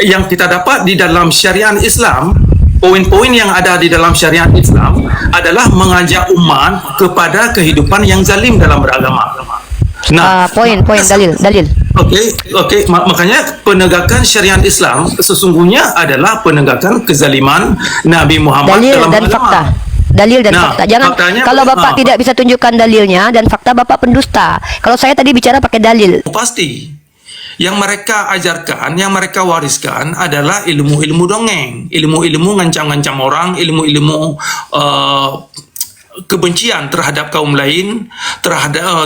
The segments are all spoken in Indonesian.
yang kita dapat di dalam syariat Islam, poin-poin yang ada di dalam syariat Islam adalah mengajak umat kepada kehidupan yang zalim dalam beragama. Nah, Poin dalil. Okey, makanya penegakan syariat Islam sesungguhnya adalah penegakan kezaliman Nabi Muhammad Dalil dalam dan agama. fakta. Dalil dan Nah, fakta. Jangan faktanya, kalau Bapak tidak bisa tunjukkan dalilnya dan fakta, Bapak pendusta. Kalau saya tadi bicara pakai dalil. Pasti yang mereka ajarkan, yang mereka wariskan adalah ilmu-ilmu dongeng, ilmu-ilmu ngancam-ngancam orang, ilmu-ilmu kebencian terhadap kaum lain,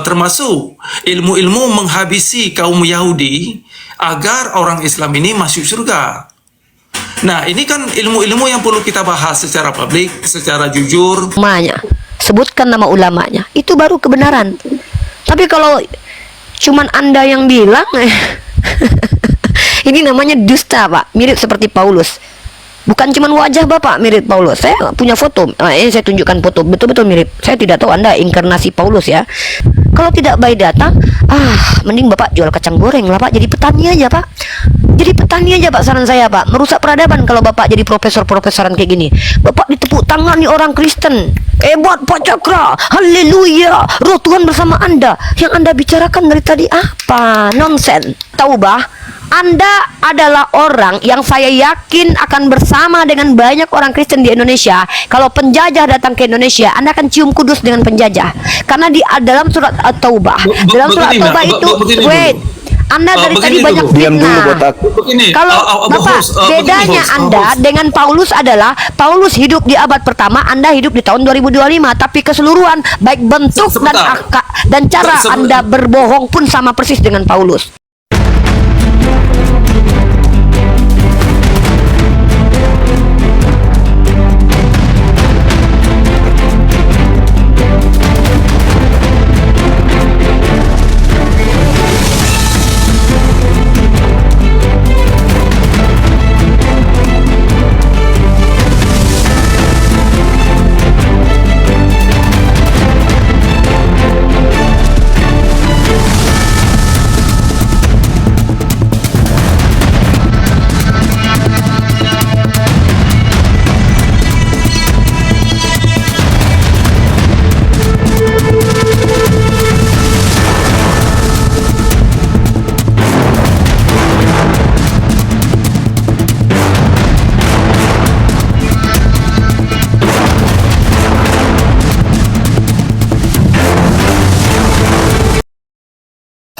termasuk ilmu-ilmu menghabisi kaum Yahudi agar orang Islam ini masuk surga. Nah, ini kan ilmu-ilmu yang perlu kita bahas secara publik, secara jujur. Ulamanya, sebutkan nama ulamanya. Itu baru kebenaran. Tapi kalau cuman Anda yang bilang, ini namanya dusta, Pak. Mirip seperti Paulus. Bukan cuman wajah Bapak mirip Paulus. Saya punya foto. Ini saya tunjukkan foto. Betul-betul mirip. Saya tidak tahu Anda inkarnasi Paulus ya. Kalau tidak by data, mending Bapak jual kacang goreng lah, Pak. Jadi petani aja, Pak. Jadi petani aja, Pak, saran saya, Pak. Merusak peradaban kalau Bapak jadi profesor-profesoran kayak gini. Bapak ditepuk tangan nih orang Kristen. Hebat Pak Cakra. Haleluya. Roh Tuhan bersama Anda. Yang Anda bicarakan dari tadi apa? Nonsen. Taubah. Anda adalah orang yang saya yakin akan bersama dengan banyak orang Kristen di Indonesia. Kalau penjajah datang ke Indonesia, Anda akan cium kudus dengan penjajah. Karena di dalam surat At-Taubah, dalam surat At-Taubah itu, wait, Anda dari tadi banyak fitnah. Kalau Bapak, bedanya Anda dengan Paulus adalah Paulus hidup di abad pertama, Anda hidup di tahun 2025. Tapi keseluruhan, baik bentuk dan cara Anda berbohong pun sama persis dengan Paulus.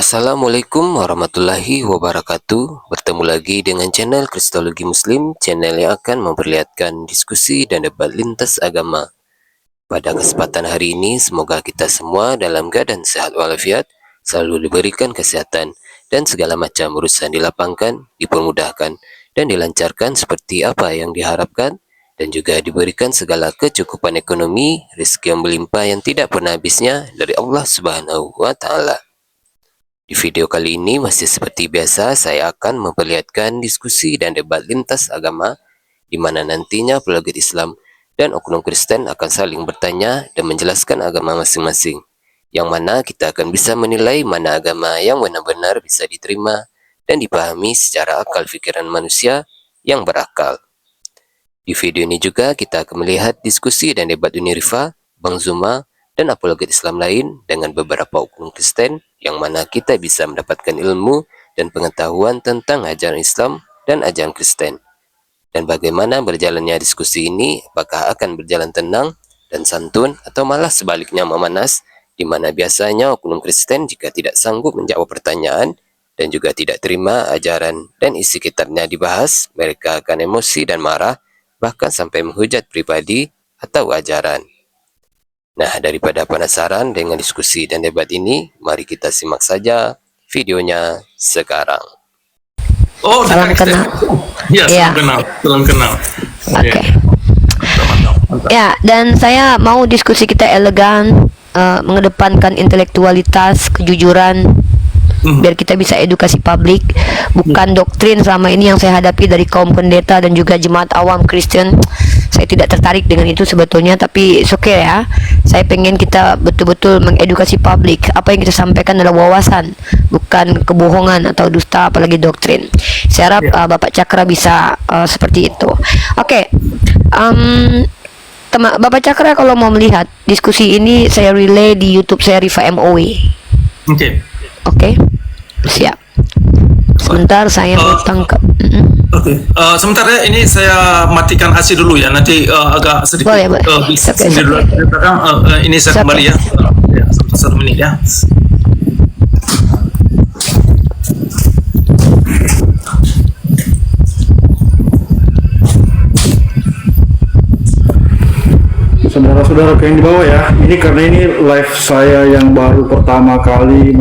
Assalamualaikum warahmatullahi wabarakatuh. Bertemu lagi dengan channel Kristologi Muslim, channel yang akan memperlihatkan diskusi dan debat lintas agama. Pada kesempatan hari ini, semoga kita semua dalam keadaan sehat walafiat, selalu diberikan kesehatan, dan segala macam urusan dilapangkan, dipermudahkan, dan dilancarkan seperti apa yang diharapkan, dan juga diberikan segala kecukupan ekonomi, rezeki yang berlimpah yang tidak pernah habisnya dari Allah Subhanahu wa Ta'ala. Di video kali ini masih seperti biasa, saya akan memperlihatkan diskusi dan debat lintas agama, di mana nantinya apologet Islam dan oknum Kristen akan saling bertanya dan menjelaskan agama masing-masing, yang mana kita akan bisa menilai mana agama yang benar-benar bisa diterima dan dipahami secara akal pikiran manusia yang berakal. Di video ini juga kita akan melihat diskusi dan debat Unirifa, Bang Zuma, dan apologet Islam lain dengan beberapa oknum Kristen, yang mana kita bisa mendapatkan ilmu dan pengetahuan tentang ajaran Islam dan ajaran Kristen. Dan bagaimana berjalannya diskusi ini, apakah akan berjalan tenang dan santun atau malah sebaliknya memanas, di mana biasanya oknum Kristen jika tidak sanggup menjawab pertanyaan dan juga tidak terima ajaran dan isi kitabnya dibahas, mereka akan emosi dan marah, bahkan sampai menghujat pribadi atau ajaran. Nah, daripada penasaran dengan diskusi dan debat ini, mari kita simak saja videonya sekarang. Oh, Salam kenal. Ya, salam kenal. Oke. Ya, dan saya mau diskusi kita elegan, mengedepankan intelektualitas, kejujuran, biar kita bisa edukasi publik, bukan doktrin selama ini yang saya hadapi dari kaum pendeta dan juga jemaat awam Kristen. Saya tidak tertarik dengan itu sebetulnya, tapi it's okay ya. Saya pengen kita betul-betul mengedukasi publik. Apa yang kita sampaikan adalah wawasan, bukan kebohongan atau dusta, apalagi doktrin. Saya harap Bapak Cakra bisa seperti itu. Oke. Bapak Cakra kalau mau melihat diskusi ini saya relay di YouTube saya Rifa MOW. Oke. Oke. Siap. Sebentar saya mau tangkap. Oke. Sebentar ya, ini saya matikan AC dulu ya. Nanti agak sedikit Boleh, boleh. bisa Oke, di luar. Ini saya kembali ya. Ya, satu menit ya. Saudara-saudara yang di bawah ya, ini karena ini live saya yang baru pertama kali,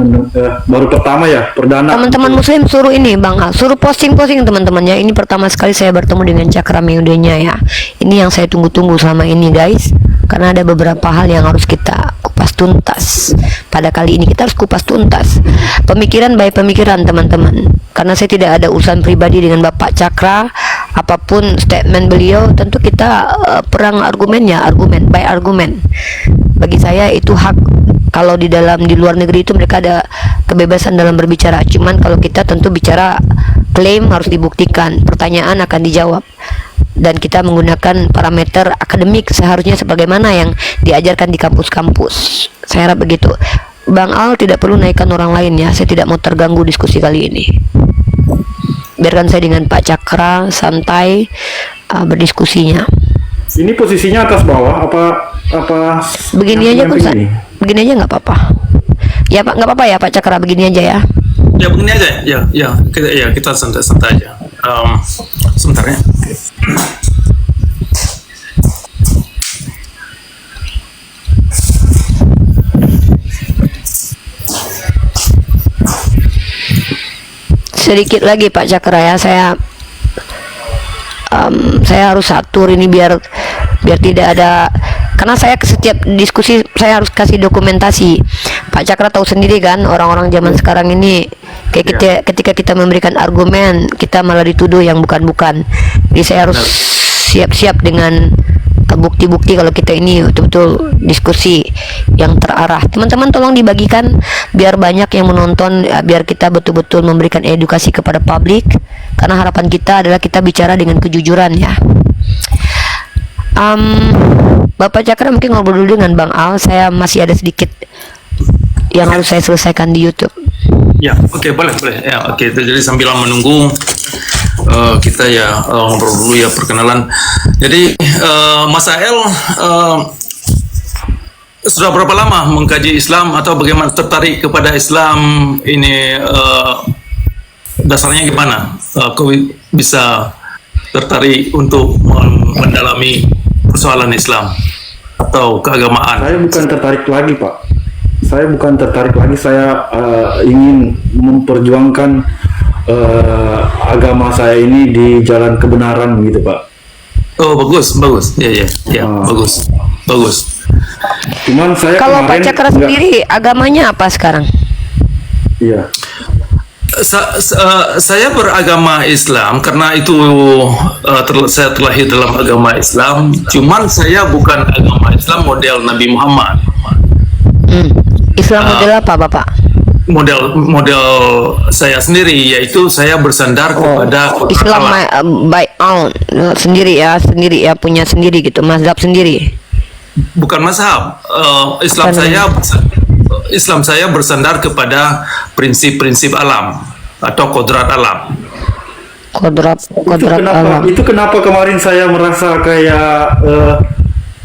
perdana. Teman-teman muslim suruh ini Bang Al, suruh posting-posting teman-temannya. Ini pertama sekali saya bertemu dengan Cakra Meudenya ya. Ini yang saya tunggu-tunggu selama ini guys. Karena ada beberapa hal yang harus kita kupas tuntas. Pada kali ini kita harus kupas tuntas. Pemikiran by pemikiran teman-teman. Karena saya tidak ada urusan pribadi dengan Bapak Cakra. Apapun statement beliau, tentu kita perang argumennya, argumen by argumen. Bagi saya itu hak. Kalau di luar negeri itu mereka ada kebebasan dalam berbicara. Cuman kalau kita tentu bicara klaim harus dibuktikan, pertanyaan akan dijawab. Dan kita menggunakan parameter akademik seharusnya sebagaimana yang diajarkan di kampus-kampus. Saya harap begitu. Bang Al tidak perlu naikkan orang lain ya. Saya tidak mau terganggu diskusi kali ini. Biarkan saya dengan Pak Cakra santai berdiskusinya. Ini posisinya atas bawah apa Begini aja yang Kun, ini? begini aja nggak apa-apa. Ya Pak, nggak apa-apa ya Pak Cakra, begini aja ya. Ya begini aja ya. Kita santai-santai aja. Sebentar ya. Sedikit lagi Pak Cakra ya, saya harus atur ini biar tidak ada, karena saya setiap diskusi saya harus kasih dokumentasi. Pak Cakra tahu sendiri kan, orang-orang zaman sekarang ini kayak ketika kita memberikan argumen kita malah dituduh yang bukan-bukan. Jadi saya harus siap-siap dengan bukti-bukti kalau kita ini betul-betul diskusi yang terarah. Teman-teman tolong dibagikan biar banyak yang menonton, biar kita betul-betul memberikan edukasi kepada publik, karena harapan kita adalah kita bicara dengan kejujuran ya. Bapak Cakra mungkin ngobrol dulu dengan Bang Al, saya masih ada sedikit yang harus saya selesaikan di YouTube. Ya, oke, boleh ya. Oke, jadi sambil menunggu kita ya ngobrol dulu ya, perkenalan. Jadi Mas Ael sudah berapa lama mengkaji Islam atau bagaimana tertarik kepada Islam ini, dasarnya gimana? Kau bisa tertarik untuk mendalami persoalan Islam atau keagamaan? Saya bukan tertarik lagi Pak. Saya ingin memperjuangkan agama saya ini di jalan kebenaran gitu Pak. Oh bagus, ya, bagus. Cuman saya kalau Pak Cakra sendiri agamanya apa sekarang? Iya. Saya beragama Islam karena itu saya terlahir dalam agama Islam. Cuman saya bukan agama Islam model Nabi Muhammad. Islam model apa Bapak? Model saya sendiri, yaitu saya bersandar kepada Islam by own sendiri ya, punya sendiri gitu, mazhab sendiri. Bukan mazhab. Islam saya bersandar kepada prinsip-prinsip alam atau kodrat alam. Kodrat alam. Itu kenapa kemarin saya merasa kayak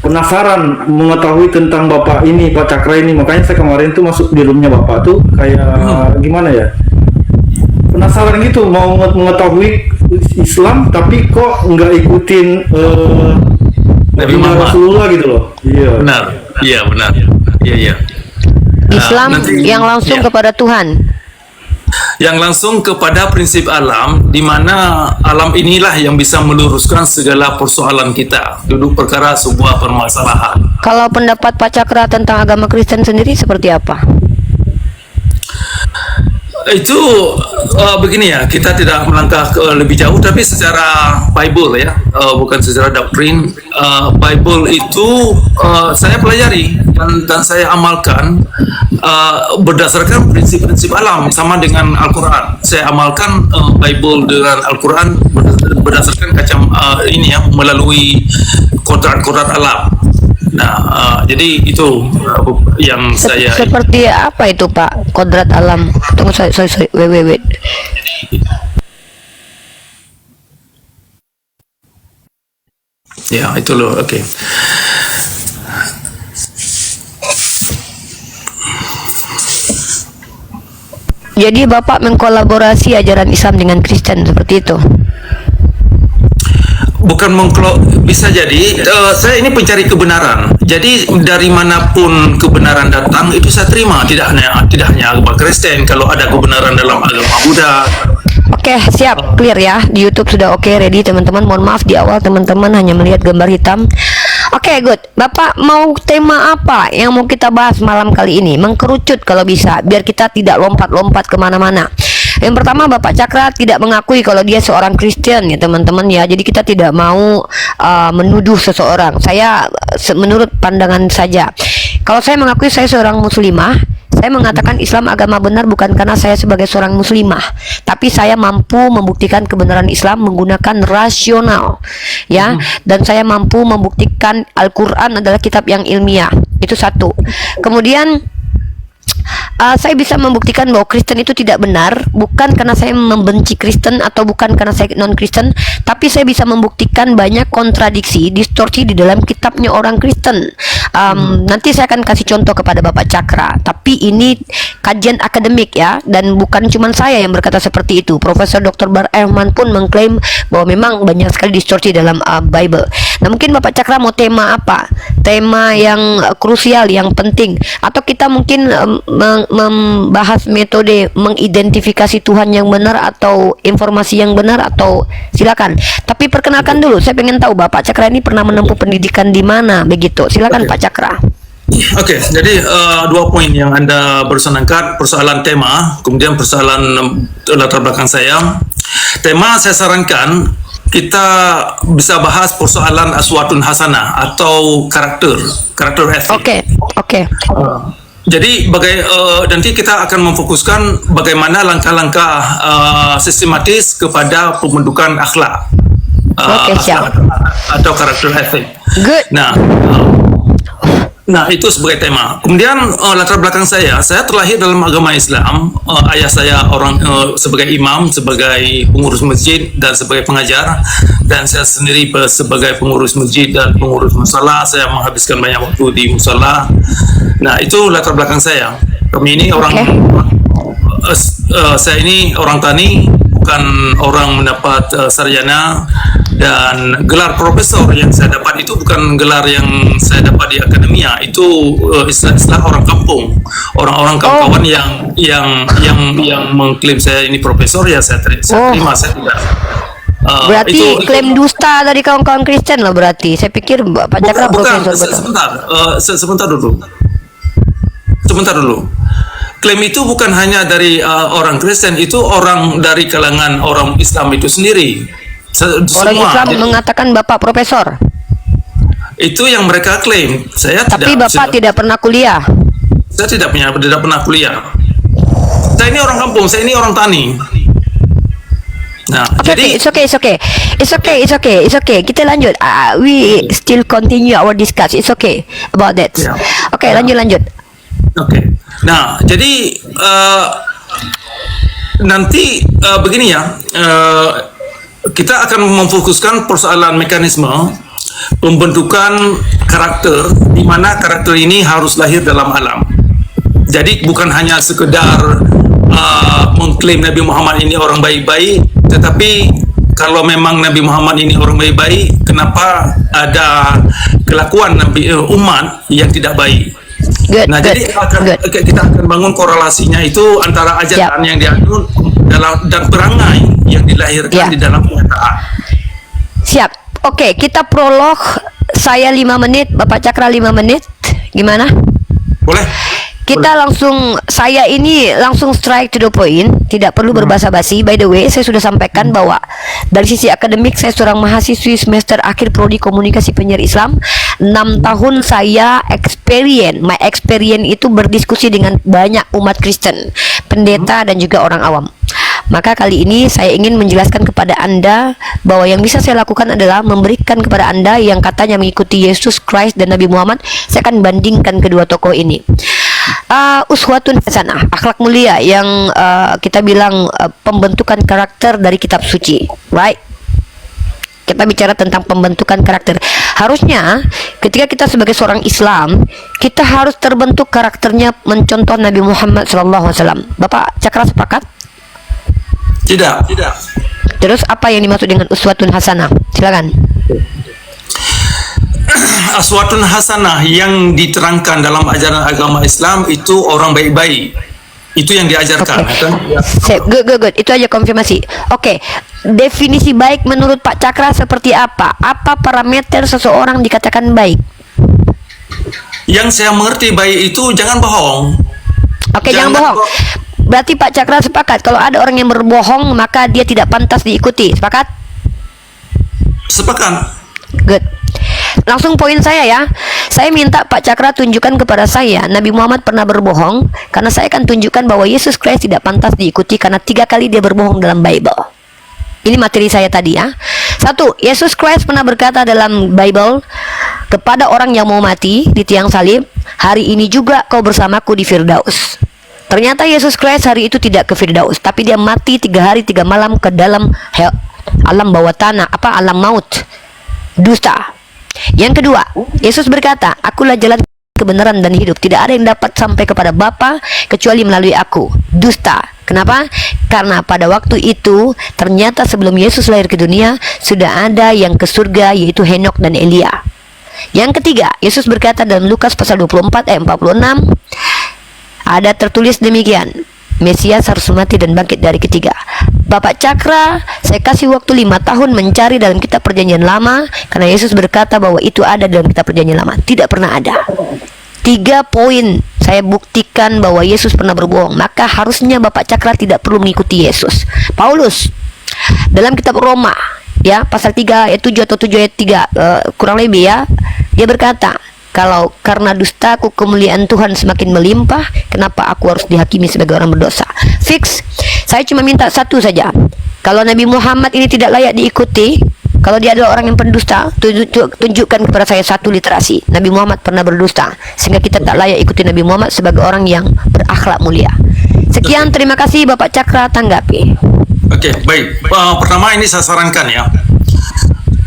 penasaran mengetahui tentang Bapak ini, Pak Cakra ini. Makanya saya kemarin tuh masuk di roomnya Bapak tuh kayak gimana ya, penasaran gitu, mau mengetahui Islam tapi kok nggak ikutin Nabi Muhammad, Rasulullah gitu loh. Iya. Benar. Iya. Islam yang langsung kepada Tuhan. Yang langsung kepada prinsip alam, di mana alam inilah yang bisa meluruskan segala persoalan kita, duduk perkara sebuah permasalahan. Kalau pendapat Pak Cakra tentang agama Kristen sendiri seperti apa? Itu begini ya, kita tidak melangkah ke lebih jauh, tapi secara Bible ya, bukan secara doktrin. Bible itu saya pelajari dan saya amalkan berdasarkan prinsip-prinsip alam, sama dengan Al-Quran. Saya amalkan Bible dengan Al-Quran berdasarkan ini ya, melalui kodrat-kodrat alam. Nah, jadi itu yang saya Seperti apa itu Pak? Kodrat alam. Tunggu, sorry, wait. ya itu loh. Oke. Jadi Bapak mengkolaborasi ajaran Islam dengan Kristen seperti itu? Bukan bisa jadi saya ini pencari kebenaran. Jadi dari manapun kebenaran datang itu saya terima, tidak hanya agama Kristen. Kalau ada kebenaran dalam agama Buddha. Oke, siap, clear ya. Di YouTube sudah oke, ready teman-teman. Mohon maaf di awal teman-teman hanya melihat gambar hitam. Oke, good. Bapak mau tema apa yang mau kita bahas malam kali ini? Mengkerucut kalau bisa, biar kita tidak lompat-lompat kemana-mana. Yang pertama, Bapak Cakra tidak mengakui kalau dia seorang Kristen ya teman-teman ya. Jadi kita tidak mau menuduh seseorang. Saya menurut pandangan saja. Kalau saya mengakui saya seorang muslimah, saya mengatakan Islam agama benar bukan karena saya sebagai seorang muslimah, tapi saya mampu membuktikan kebenaran Islam menggunakan rasional, ya, dan saya mampu membuktikan Al-Quran adalah kitab yang ilmiah. Itu satu. Kemudian saya bisa membuktikan bahwa Kristen itu tidak benar, bukan karena saya membenci Kristen atau bukan karena saya non-Kristen, tapi saya bisa membuktikan banyak kontradiksi, distorsi di dalam kitabnya orang Kristen. Nanti saya akan kasih contoh kepada Bapak Cakra, tapi ini kajian akademik ya, dan bukan cuma saya yang berkata seperti itu. Profesor Dr. Bar Ehman pun mengklaim bahwa memang banyak sekali distorsi dalam Bible. Nah, mungkin Bapak Cakra mau tema apa? Tema yang krusial, yang penting, atau kita mungkin membahas metode mengidentifikasi Tuhan yang benar atau informasi yang benar, atau silakan. Tapi perkenalkan dulu, saya pengen tahu Bapak Cakra ini pernah menempuh pendidikan di mana begitu. Silakan Pak Cakra. Oke, jadi dua poin yang Anda barusan angkat, persoalan tema, kemudian persoalan latar belakang saya. Tema saya sarankan kita bisa bahas persoalan aswatun hasanah atau karakter ethik. Oke. Jadi nanti kita akan memfokuskan bagaimana langkah-langkah sistematis kepada pembentukan akhlak, siap. atau karakter ethik. Good. Nah, itu sebagai tema. Kemudian latar belakang saya terlahir dalam agama Islam. Ayah saya sebagai imam, sebagai pengurus masjid dan sebagai pengajar, dan saya sendiri sebagai pengurus masjid dan pengurus musala. Saya menghabiskan banyak waktu di musala. Nah, itu latar belakang saya. Kami ini saya ini orang tani, bukan orang mendapat sarjana, dan gelar profesor yang saya dapat itu bukan gelar yang saya dapat di akademia. Itu istilah orang kampung, orang kawan-kawan yang mengklaim saya ini profesor, ya saya terima. Saya tidak. Berarti klaim dusta dari kawan-kawan Kristen lah berarti. Saya pikir Pak Cakra profesor betul. Sebentar dulu. Klaim itu bukan hanya dari orang Kristen, itu orang dari kalangan orang Islam itu sendiri. Orang Islam mengatakan Bapak profesor. Itu yang mereka klaim. Tapi Bapak tidak pernah kuliah. Saya tidak pernah kuliah. Saya ini orang kampung, saya ini orang tani. Nah, jadi it's okay. Kita lanjut. We still continue our discuss. It's okay about that. Yeah. Oke, lanjut. Oke. Nah, jadi nanti begini ya. Kita akan memfokuskan persoalan mekanisme pembentukan karakter, di mana karakter ini harus lahir dalam alam. Jadi bukan hanya sekedar mengklaim Nabi Muhammad ini orang baik-baik, tetapi kalau memang Nabi Muhammad ini orang baik-baik, kenapa ada kelakuan umat yang tidak baik? Jadi kita akan bangun korelasinya itu antara ajaran yang dianut dan perangai yang dilahirkan di dalam kenyataan. Siap. Oke, kita prolog. Saya 5 menit, Bapak Cakra 5 menit. Gimana? Boleh. kita langsung, saya ini langsung strike to the point, tidak perlu berbasa basi. By the way, saya sudah sampaikan bahwa dari sisi akademik saya seorang mahasiswi semester akhir prodi komunikasi penyiar Islam. 6 tahun saya my experience itu berdiskusi dengan banyak umat Kristen, pendeta dan juga orang awam. Maka kali ini saya ingin menjelaskan kepada Anda bahwa yang bisa saya lakukan adalah memberikan kepada Anda yang katanya mengikuti Yesus Christ dan Nabi Muhammad. Saya akan bandingkan kedua tokoh ini. Uswatun hasanah, akhlak mulia yang kita bilang pembentukan karakter dari kitab suci, right? Kita bicara tentang pembentukan karakter. Harusnya ketika kita sebagai seorang Islam, kita harus terbentuk karakternya mencontoh Nabi Muhammad SAW. Bapak Cakra sepakat? Tidak. Terus apa yang dimaksud dengan uswatun hasanah? Silakan. Aswatun hasanah yang diterangkan dalam ajaran agama Islam itu orang baik-baik. Itu yang diajarkan. Good. Itu aja konfirmasi. Oke. Definisi baik menurut Pak Cakra seperti apa? Apa parameter seseorang dikatakan baik? Yang saya mengerti baik itu jangan bohong. Oke, jangan bohong. Berarti Pak Cakra sepakat kalau ada orang yang berbohong maka dia tidak pantas diikuti. Sepakat? Sepakat. Good. Langsung poin saya ya. Saya minta Pak Cakra tunjukkan kepada saya Nabi Muhammad pernah berbohong, karena saya akan tunjukkan bahwa Yesus Kristus tidak pantas diikuti karena 3 kali dia berbohong dalam Bible. Ini materi saya tadi ya. 1. Yesus Kristus pernah berkata dalam Bible kepada orang yang mau mati di tiang salib, hari ini juga kau bersamaku di Firdaus. Ternyata Yesus Kristus hari itu tidak ke Firdaus, tapi dia mati 3 hari 3 malam ke dalam alam bawah tanah, alam maut. Dusta. Yang kedua, Yesus berkata, akulah jalan, kebenaran dan hidup. Tidak ada yang dapat sampai kepada Bapa kecuali melalui aku. Dusta. Kenapa? Karena pada waktu itu ternyata sebelum Yesus lahir ke dunia sudah ada yang ke surga, yaitu Henok dan Elia. Yang ketiga, Yesus berkata dalam Lukas pasal 24 ayat 46, ada tertulis demikian, Mesias harus mati dan bangkit dari ketiga. Bapak Cakra, saya kasih waktu 5 tahun mencari dalam kitab perjanjian lama, karena Yesus berkata bahwa itu ada dalam kitab perjanjian lama. Tidak pernah ada. 3 poin saya buktikan bahwa Yesus pernah berbohong. Maka harusnya Bapak Cakra tidak perlu mengikuti Yesus. Paulus dalam kitab Roma ya, pasal 3 ayat 7 atau 7 ayat 3 kurang lebih ya, dia berkata, kalau karena dustaku kemuliaan Tuhan semakin melimpah, kenapa aku harus dihakimi sebagai orang berdosa? Fix. Saya cuma minta satu saja. Kalau Nabi Muhammad ini tidak layak diikuti, kalau dia adalah orang yang pendusta, tunjukkan kepada saya 1 literasi. Nabi Muhammad pernah berdusta, sehingga kita tak layak ikuti Nabi Muhammad sebagai orang yang berakhlak mulia. Sekian, terima kasih Bapak Cakra, tanggapi. Oke, baik. Pertama ini saya sarankan ya.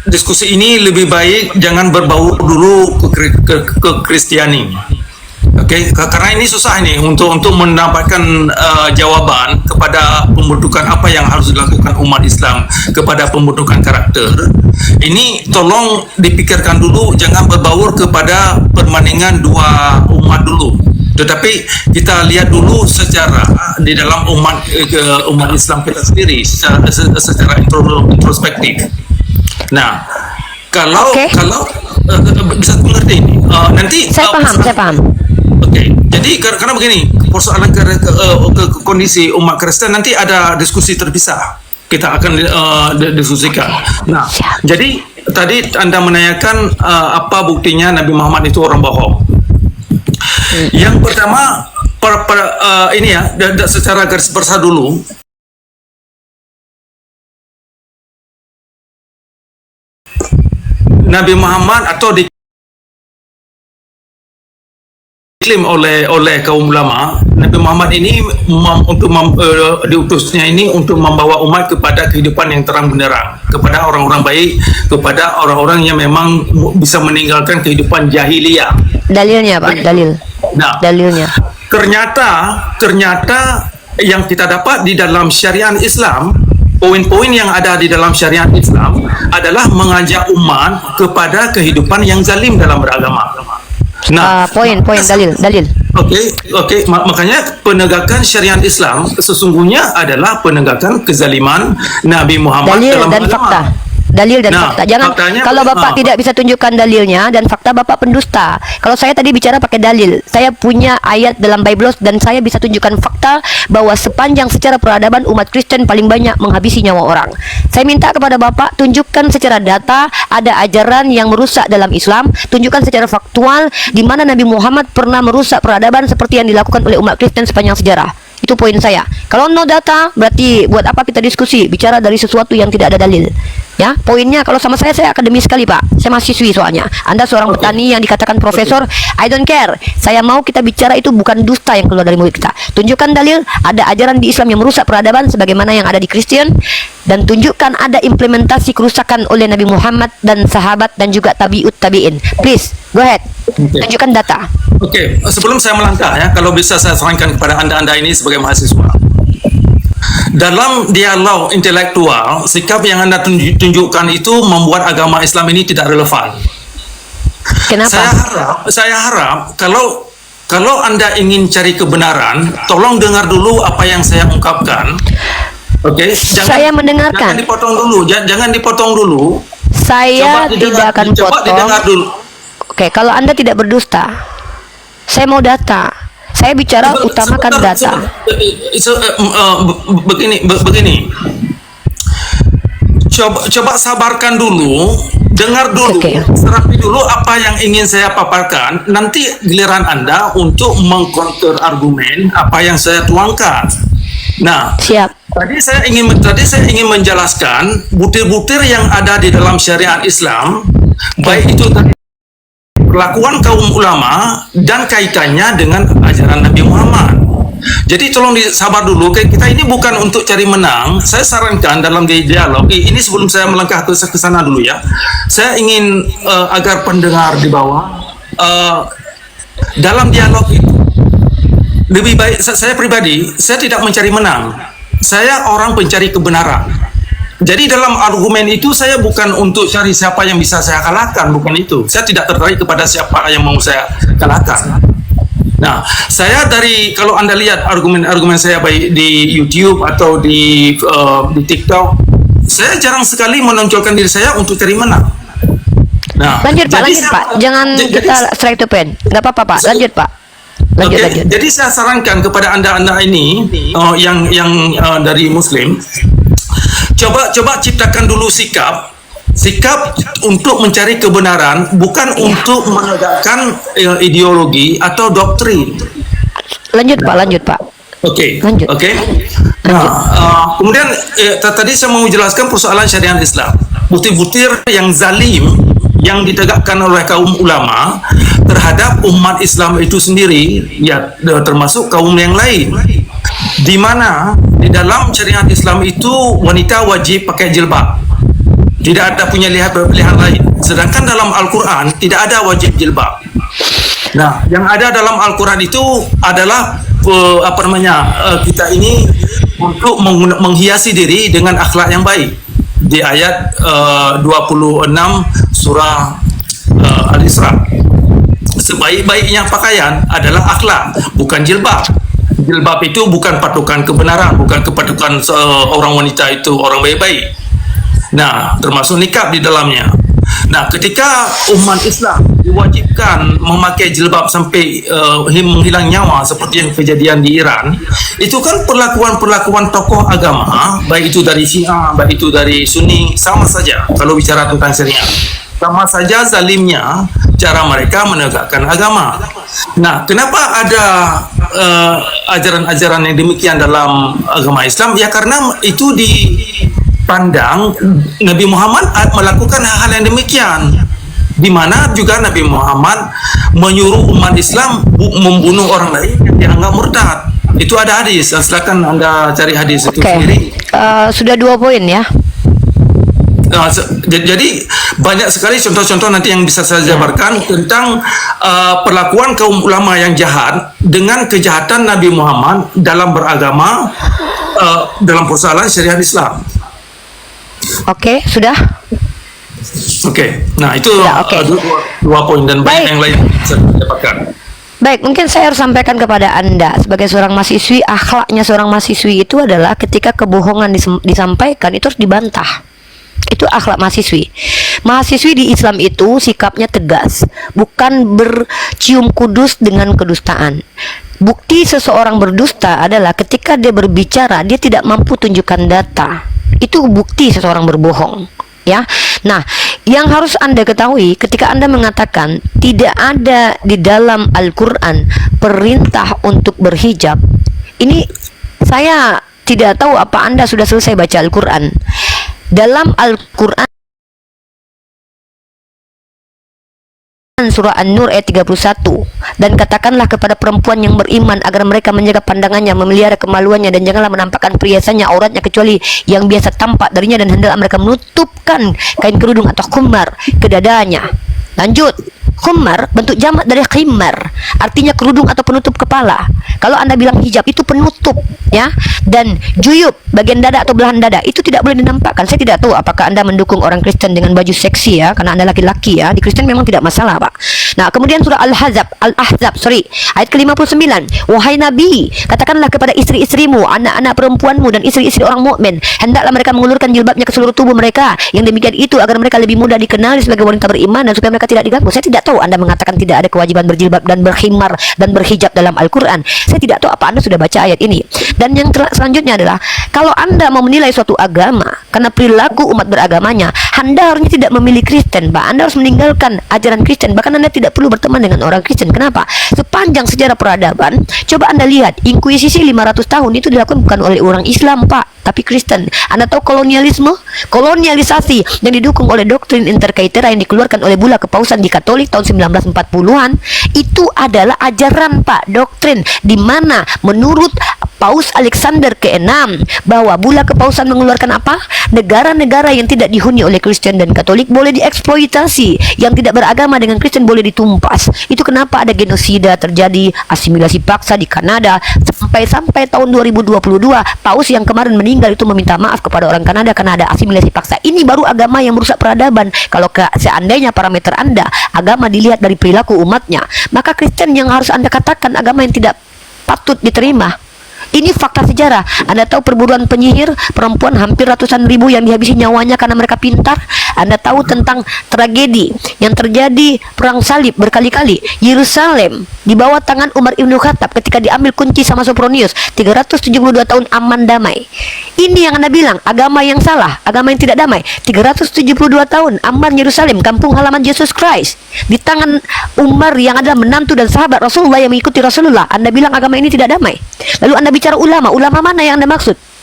Diskusi ini lebih baik jangan berbau dulu ke Kristiani. Oke, karena ini susah ini untuk mendapatkan jawaban kepada pembentukan apa yang harus dilakukan umat Islam, kepada pembentukan karakter. Ini tolong dipikirkan dulu, jangan berbaur kepada perbandingan 2 umat dulu. Tetapi kita lihat dulu secara di dalam umat Islam kita sendiri secara introspektif. Nah, kalau bisa mengerti ini, nanti saya paham. Oke, jadi karena begini, persoalan ke kondisi umat Kristen nanti ada diskusi terpisah. Kita akan diskusikan. Nah, jadi tadi Anda menanyakan apa buktinya Nabi Muhammad itu orang bohong. Yang pertama, ini ya, secara garis besar dulu. Nabi Muhammad atau diklaim oleh kaum ulama, Nabi Muhammad ini diutusnya ini untuk membawa umat kepada kehidupan yang terang benderang, kepada orang-orang baik, kepada orang-orang yang memang bisa meninggalkan kehidupan jahiliyah. Dalilnya Pak, dalilnya. Ternyata yang kita dapat di dalam syariat Islam, poin-poin yang ada di dalam syariat Islam adalah mengajak umat kepada kehidupan yang zalim dalam beragama. Nah, dalil. Oke. Makanya penegakan syariat Islam sesungguhnya adalah penegakan kezaliman Nabi Muhammad dalil dalam dan agama. Fakta. dalil dan Nah, fakta. Jangan faktanya, kalau Bapak tidak bisa tunjukkan dalilnya dan fakta, Bapak pendusta. Kalau saya tadi bicara pakai dalil, saya punya ayat dalam Bible dan saya bisa tunjukkan fakta bahwa sepanjang secara peradaban umat Kristen paling banyak menghabisi nyawa orang. Saya minta kepada Bapak tunjukkan secara data ada ajaran yang merusak dalam Islam, tunjukkan secara faktual di mana Nabi Muhammad pernah merusak peradaban seperti yang dilakukan oleh umat Kristen sepanjang sejarah. Itu poin saya. Kalau no data, berarti buat apa kita diskusi? Bicara dari sesuatu yang tidak ada dalil. Ya, poinnya kalau sama saya akademis sekali, Pak. Saya mahasiswi soalnya. Anda seorang petani yang dikatakan profesor, I don't care. Saya mau kita bicara itu bukan dusta yang keluar dari mulut kita. Tunjukkan dalil, ada ajaran di Islam yang merusak peradaban sebagaimana yang ada di Kristen, dan tunjukkan ada implementasi kerusakan oleh Nabi Muhammad dan sahabat dan juga tabiut tabiin. Please, go ahead. Tunjukkan data. Oke, sebelum saya melangkah ya, kalau bisa saya sarankan kepada anda ini sebagai mahasiswa. Dalam dialog intelektual, sikap yang anda tunjukkan itu membuat agama Islam ini tidak relevan. Kenapa? Saya harap kalau anda ingin cari kebenaran, tolong dengar dulu apa yang saya ungkapkan. Oke, Saya mendengarkan. Jangan dipotong dulu. Saya tidak akan Coba potong. didengar dulu. Oke, kalau Anda tidak berdusta, saya mau data. Saya bicara utamakan data. Begini. Coba sabarkan dulu, dengar dulu, Oke. serapi dulu apa yang ingin saya paparkan. Nanti giliran Anda untuk mengcounter argumen apa yang saya tuangkan. Nah, Siap. Tadi saya ingin menjelaskan butir-butir yang ada di dalam syariat Islam, baik itu tadi perlakuan kaum ulama dan kaitannya dengan ajaran Nabi Muhammad. Jadi tolong sabar dulu, kita ini bukan untuk cari menang. Saya sarankan dalam dialog ini, sebelum saya melangkah ke sana dulu ya, saya ingin agar pendengar di bawah dalam dialog itu lebih baik, saya pribadi, saya tidak mencari menang. Saya orang pencari kebenaran. Jadi dalam argumen itu saya bukan untuk cari siapa yang bisa saya kalahkan, bukan itu. Saya tidak tertarik kepada siapa yang mau saya kalahkan. Nah, saya kalau Anda lihat argumen-argumen saya baik di YouTube atau di TikTok, saya jarang sekali menonjolkan diri saya untuk cari menang. Nah, Lanjut Pak. Jangan kita straight to point. Nggak apa-apa Pak. Lanjut Pak. Lanjut. Jadi saya sarankan kepada anda ini yang dari Muslim, coba ciptakan dulu sikap untuk mencari kebenaran, bukan untuk menegakkan ideologi atau doktrin. Lanjut Pak. Oke. Lanjut. Nah, kemudian tadi saya mau menjelaskan persoalan syariat Islam, butir-butir yang zalim yang ditegakkan oleh kaum ulama terhadap umat Islam itu sendiri, ya termasuk kaum yang lain, di mana di dalam syariat Islam itu wanita wajib pakai jilbab, tidak ada punya pilihan lain. Sedangkan dalam Al-Quran tidak ada wajib jilbab. Nah, yang ada dalam Al-Quran itu adalah kita ini untuk menghiasi diri dengan akhlak yang baik. Di ayat 26 surah Al-Isra, sebaik-baiknya pakaian adalah akhlak, bukan jilbab. Jilbab itu bukan patokan kebenaran, bukan kepatukan orang wanita itu orang baik-baik. Nah, termasuk nikab di dalamnya. Nah, ketika umat Islam diwajibkan memakai jilbab sampai menghilang nyawa seperti yang kejadian di Iran, itu kan perlakuan tokoh agama, baik itu dari Syiah, baik itu dari Sunni, sama saja kalau bicara tentang syariat. Sama saja zalimnya cara mereka menegakkan agama. Nah, kenapa ada ajaran-ajaran yang demikian dalam agama Islam? Ya karena itu dipandang Nabi Muhammad melakukan hal-hal yang demikian, di mana juga Nabi Muhammad menyuruh umat Islam membunuh orang lain yang dianggap murtad. Itu ada hadis. Silakan Anda cari hadis itu sendiri. Sudah 2 poin ya. Jadi banyak sekali contoh-contoh nanti yang bisa saya jabarkan tentang perlakuan kaum ulama yang jahat dengan kejahatan Nabi Muhammad dalam beragama, dalam persoalan syariat Islam. Oke, sudah. Oke. Nah, itu Ya, oke. dua poin dan banyak Baik. yang lain yang bisa didapatkan. Baik, mungkin saya harus sampaikan kepada Anda sebagai seorang mahasiswi, akhlaknya seorang mahasiswi itu adalah ketika kebohongan disampaikan itu harus dibantah. Itu akhlak mahasiswi. Mahasiswi di Islam itu sikapnya tegas, bukan bercium kudus dengan kedustaan. Bukti seseorang berdusta adalah ketika dia berbicara, dia tidak mampu tunjukkan data. Itu bukti seseorang berbohong. Ya, nah, yang harus Anda ketahui ketika Anda mengatakan tidak ada di dalam Al-Quran perintah untuk berhijab, ini saya tidak tahu apa Anda sudah selesai baca Al-Quran. Dalam Al-Quran surah An-Nur ayat 31, dan katakanlah kepada perempuan yang beriman agar mereka menjaga pandangannya, memelihara kemaluannya, dan janganlah menampakkan perhiasannya auratnya kecuali yang biasa tampak darinya, dan hendaklah mereka menutupkan kain kerudung atau khumar ke dadanya. Lanjut, khumar bentuk jamak dari khimar, artinya kerudung atau penutup kepala. Kalau Anda bilang hijab itu penutup, ya. Dan juyub, bagian dada atau belahan dada, itu tidak boleh dinampakkan. Saya tidak tahu apakah Anda mendukung orang Kristen dengan baju seksi, ya, karena Anda laki-laki, ya. Di Kristen memang tidak masalah, Pak. Nah, kemudian surah Al-Ahzab, ayat ke-59. Wahai Nabi, katakanlah kepada istri-istrimu, anak-anak perempuanmu, dan istri-istri orang mukmin, hendaklah mereka mengulurkan jilbabnya ke seluruh tubuh mereka. Yang demikian itu agar mereka lebih mudah dikenali sebagai wanita beriman, dan supaya mereka tidak diganggu. Saya tidak tahu Anda mengatakan tidak ada kewajiban berjilbab dan berkhimar dan berhijab dalam Al-Quran. Saya tidak tahu apa Anda sudah baca ayat ini. Dan yang selanjutnya adalah, kalau Anda mau menilai suatu agama karena perilaku umat beragamanya, Anda harusnya tidak memilih Kristen, Pak. Anda harus meninggalkan ajaran Kristen. Bahkan Anda tidak perlu berteman dengan orang Kristen. Kenapa? Sepanjang sejarah peradaban, coba Anda lihat, inkuisisi 500 tahun itu dilakukan bukan oleh orang Islam, Pak, tapi Kristen. Anda tahu kolonialisme? Kolonialisasi yang didukung oleh doktrin inter caetera yang dikeluarkan oleh Bulla Kepausan di Katolik tahun 1940-an, itu adalah ajaran, Pak, doktrin di mana menurut Paus Alexander ke-6 bahwa Bulla Kepausan mengeluarkan apa? Negara-negara yang tidak dihuni oleh Kristen dan Katolik boleh dieksploitasi, yang tidak beragama dengan Kristen boleh ditumpas. Itu kenapa ada genosida terjadi, asimilasi paksa di Kanada, sampai tahun 2022 Paus yang kemarin meninggal itu meminta maaf kepada orang Kanada karena ada asimilasi paksa. Ini baru agama yang merusak peradaban. Kalau seandainya parameter Anda agama dilihat dari perilaku umatnya, maka Kristen yang harus Anda katakan agama yang tidak patut diterima. Ini fakta sejarah. Anda tahu perburuan penyihir perempuan hampir ratusan ribu yang dihabisi nyawanya karena mereka pintar. Anda tahu tentang tragedi yang terjadi perang salib berkali-kali. Yerusalem di bawah tangan Umar Ibn Khattab ketika diambil kunci sama Sopronius. 372 tahun aman damai. Ini yang Anda bilang agama yang salah, agama yang tidak damai. 372 tahun aman Yerusalem, kampung halaman Yesus Christ, di tangan Umar yang adalah menantu dan sahabat Rasulullah yang mengikuti Rasulullah. Anda bilang agama ini tidak damai. Lalu Anda bicara ulama mana yang Anda maksud?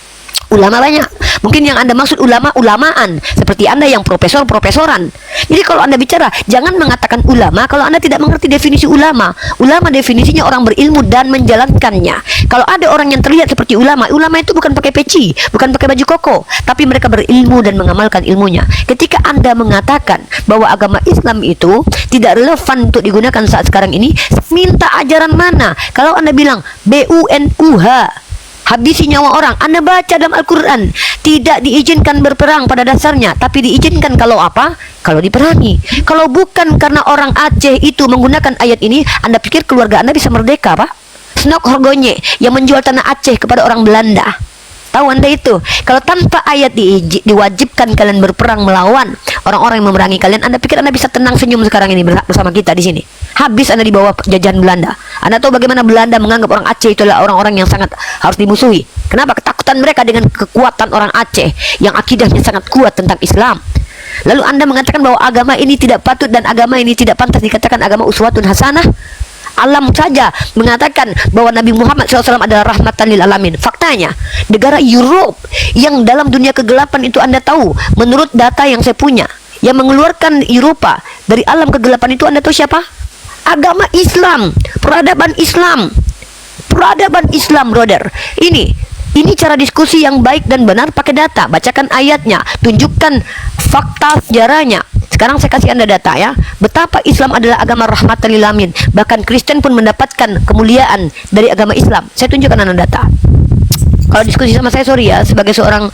Ulama banyak. Mungkin yang Anda maksud ulama-ulamaan, seperti Anda yang profesoran. Jadi kalau Anda bicara, jangan mengatakan ulama kalau Anda tidak mengerti definisi ulama. Ulama definisinya orang berilmu dan menjalankannya. Kalau ada orang yang terlihat seperti ulama itu bukan pakai peci, bukan pakai baju koko, tapi mereka berilmu dan mengamalkan ilmunya. Ketika Anda mengatakan bahwa agama Islam itu tidak relevan untuk digunakan saat sekarang ini, minta ajaran mana? Kalau Anda bilang BUNUH, habisi nyawa orang, Anda baca dalam Al-Quran, tidak diizinkan berperang pada dasarnya, tapi diizinkan kalau apa? Kalau diperangi. Kalau bukan karena orang Aceh itu menggunakan ayat ini, Anda pikir keluarga Anda bisa merdeka, Pak? Snok Horgonye yang menjual tanah Aceh kepada orang Belanda. Tahu Anda itu? Kalau tanpa ayat diwajibkan kalian berperang melawan orang-orang yang memerangi kalian, Anda pikir Anda bisa tenang senyum sekarang ini bersama kita di sini? Habis Anda di bawah jajahan Belanda. Anda tahu bagaimana Belanda menganggap orang Aceh itu adalah orang-orang yang sangat harus dimusuhi. Kenapa? Ketakutan mereka dengan kekuatan orang Aceh yang akidahnya sangat kuat tentang Islam. Lalu Anda mengatakan bahwa agama ini tidak patut dan agama ini tidak pantas dikatakan agama uswatun hasanah. Alam saja mengatakan bahwa Nabi Muhammad SAW adalah rahmatan lil alamin. Faktanya, negara Europe yang dalam dunia kegelapan itu, Anda tahu, menurut data yang saya punya, yang mengeluarkan Eropa dari alam kegelapan itu, Anda tahu siapa? Agama Islam, peradaban Islam, brother. Ini cara diskusi yang baik dan benar pakai data. Bacakan ayatnya, tunjukkan fakta sejarahnya. Sekarang saya kasih Anda data, ya, betapa Islam adalah agama rahmatan lil alamin. Bahkan Kristen pun mendapatkan kemuliaan dari agama Islam. Saya tunjukkan Anda data. Kalau diskusi sama saya, sorry ya, sebagai seorang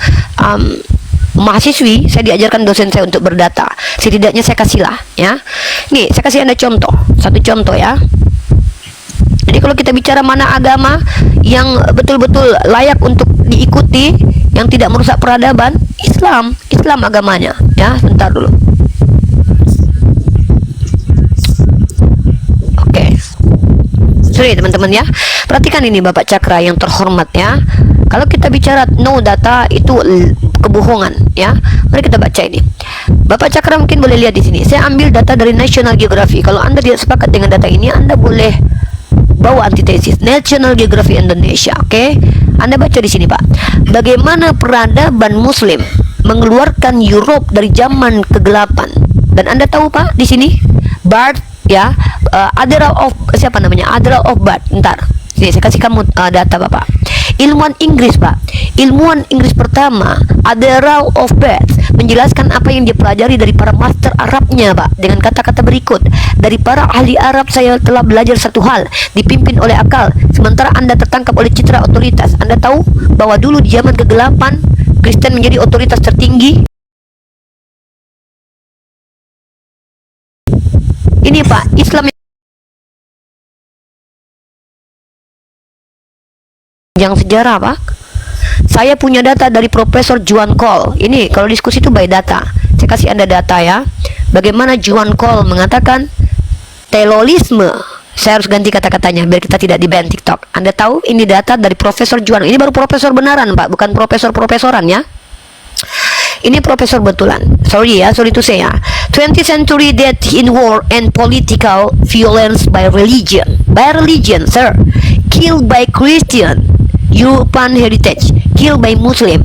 mahasiswi, saya diajarkan dosen saya untuk berdata. Setidaknya saya kasihlah, ya. Nih, saya kasih Anda contoh, satu contoh, ya. Jadi kalau kita bicara mana agama yang betul-betul layak untuk diikuti, yang tidak merusak peradaban, Islam agamanya. Ya, sebentar dulu. Oke. Sorry teman-teman ya. Perhatikan ini Bapak Cakra yang terhormat ya. Kalau kita bicara no data itu kebohongan ya. Mari kita baca ini. Bapak Cakra mungkin boleh lihat di sini. Saya ambil data dari National Geographic. Kalau Anda tidak sepakat dengan data ini, Anda boleh bawa antitesis. National Geographic Indonesia, oke? Anda baca di sini, Pak. Bagaimana peradaban Muslim mengeluarkan Europe dari zaman kegelapan. Dan Anda tahu, Pak, di sini Bart ya, Admiral of siapa namanya? Admiral of Bart. Ntar. Sini saya kasih kamu data, Bapak. Ilmuwan Inggris, Pak. Ilmuwan Inggris pertama, Admiral of Bath, menjelaskan apa yang dipelajari dari para master Arabnya, Pak, dengan kata-kata berikut. Dari para ahli Arab saya telah belajar satu hal, dipimpin oleh akal, sementara Anda tertangkap oleh citra otoritas. Anda tahu bahwa dulu di zaman kegelapan, Kristen menjadi otoritas tertinggi. Ini, Pak, Islam yang sejarah, Pak. Saya punya data dari Profesor Juan Cole. Ini kalau diskusi itu by data. Saya kasih Anda data ya. Bagaimana Juan Cole mengatakan telolisme. Saya harus ganti kata-katanya biar kita tidak di-ban TikTok. Anda tahu ini data dari Profesor Juan. Ini baru profesor benaran, Pak, bukan profesor-profesoran ya. Ini profesor betulan. Sorry to say ya. 20th century death in war and political violence by religion. By religion, sir. Killed by Christian. European heritage, killed by Muslim.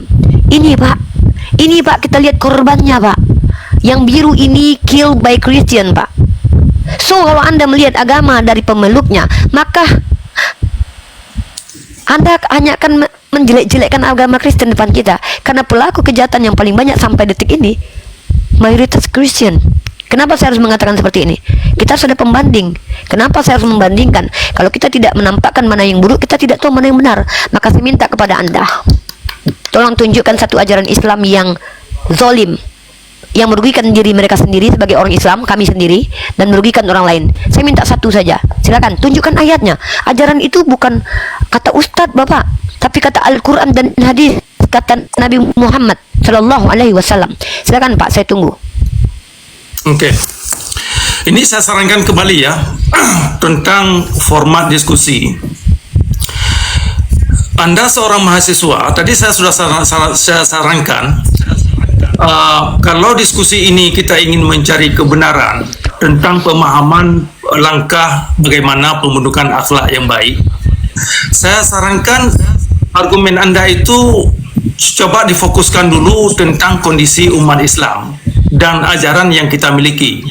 Ini, Pak. Ini, Pak, kita lihat korbannya, Pak. Yang biru ini killed by Christian, Pak. So, kalau Anda melihat agama dari pemeluknya, maka Anda hanya akan menjelek-jelekkan agama Kristen depan kita. Karena pelaku kejahatan yang paling banyak sampai detik ini mayoritas Kristen. Kenapa saya harus mengatakan seperti ini? Kita sudah pembanding. Kenapa saya harus membandingkan? Kalau kita tidak menampakkan mana yang buruk, kita tidak tahu mana yang benar. Maka saya minta kepada Anda, tolong tunjukkan satu ajaran Islam yang zolim, yang merugikan diri mereka sendiri sebagai orang Islam, kami sendiri, dan merugikan orang lain. Saya minta satu saja. Silakan tunjukkan ayatnya. Ajaran itu bukan kata Ustadz, Bapak, tapi kata Al-Quran dan hadis, kata Nabi Muhammad Shallallahu Alaihi Wasallam. Silakan, Pak, saya tunggu. Oke. Ini saya sarankan kembali ya tentang format diskusi. Anda seorang mahasiswa, tadi saya sudah saya sarankan kalau diskusi ini kita ingin mencari kebenaran tentang pemahaman langkah bagaimana pembentukan akhlak yang baik. Saya sarankan argumen Anda itu coba difokuskan dulu tentang kondisi umat Islam dan ajaran yang kita miliki.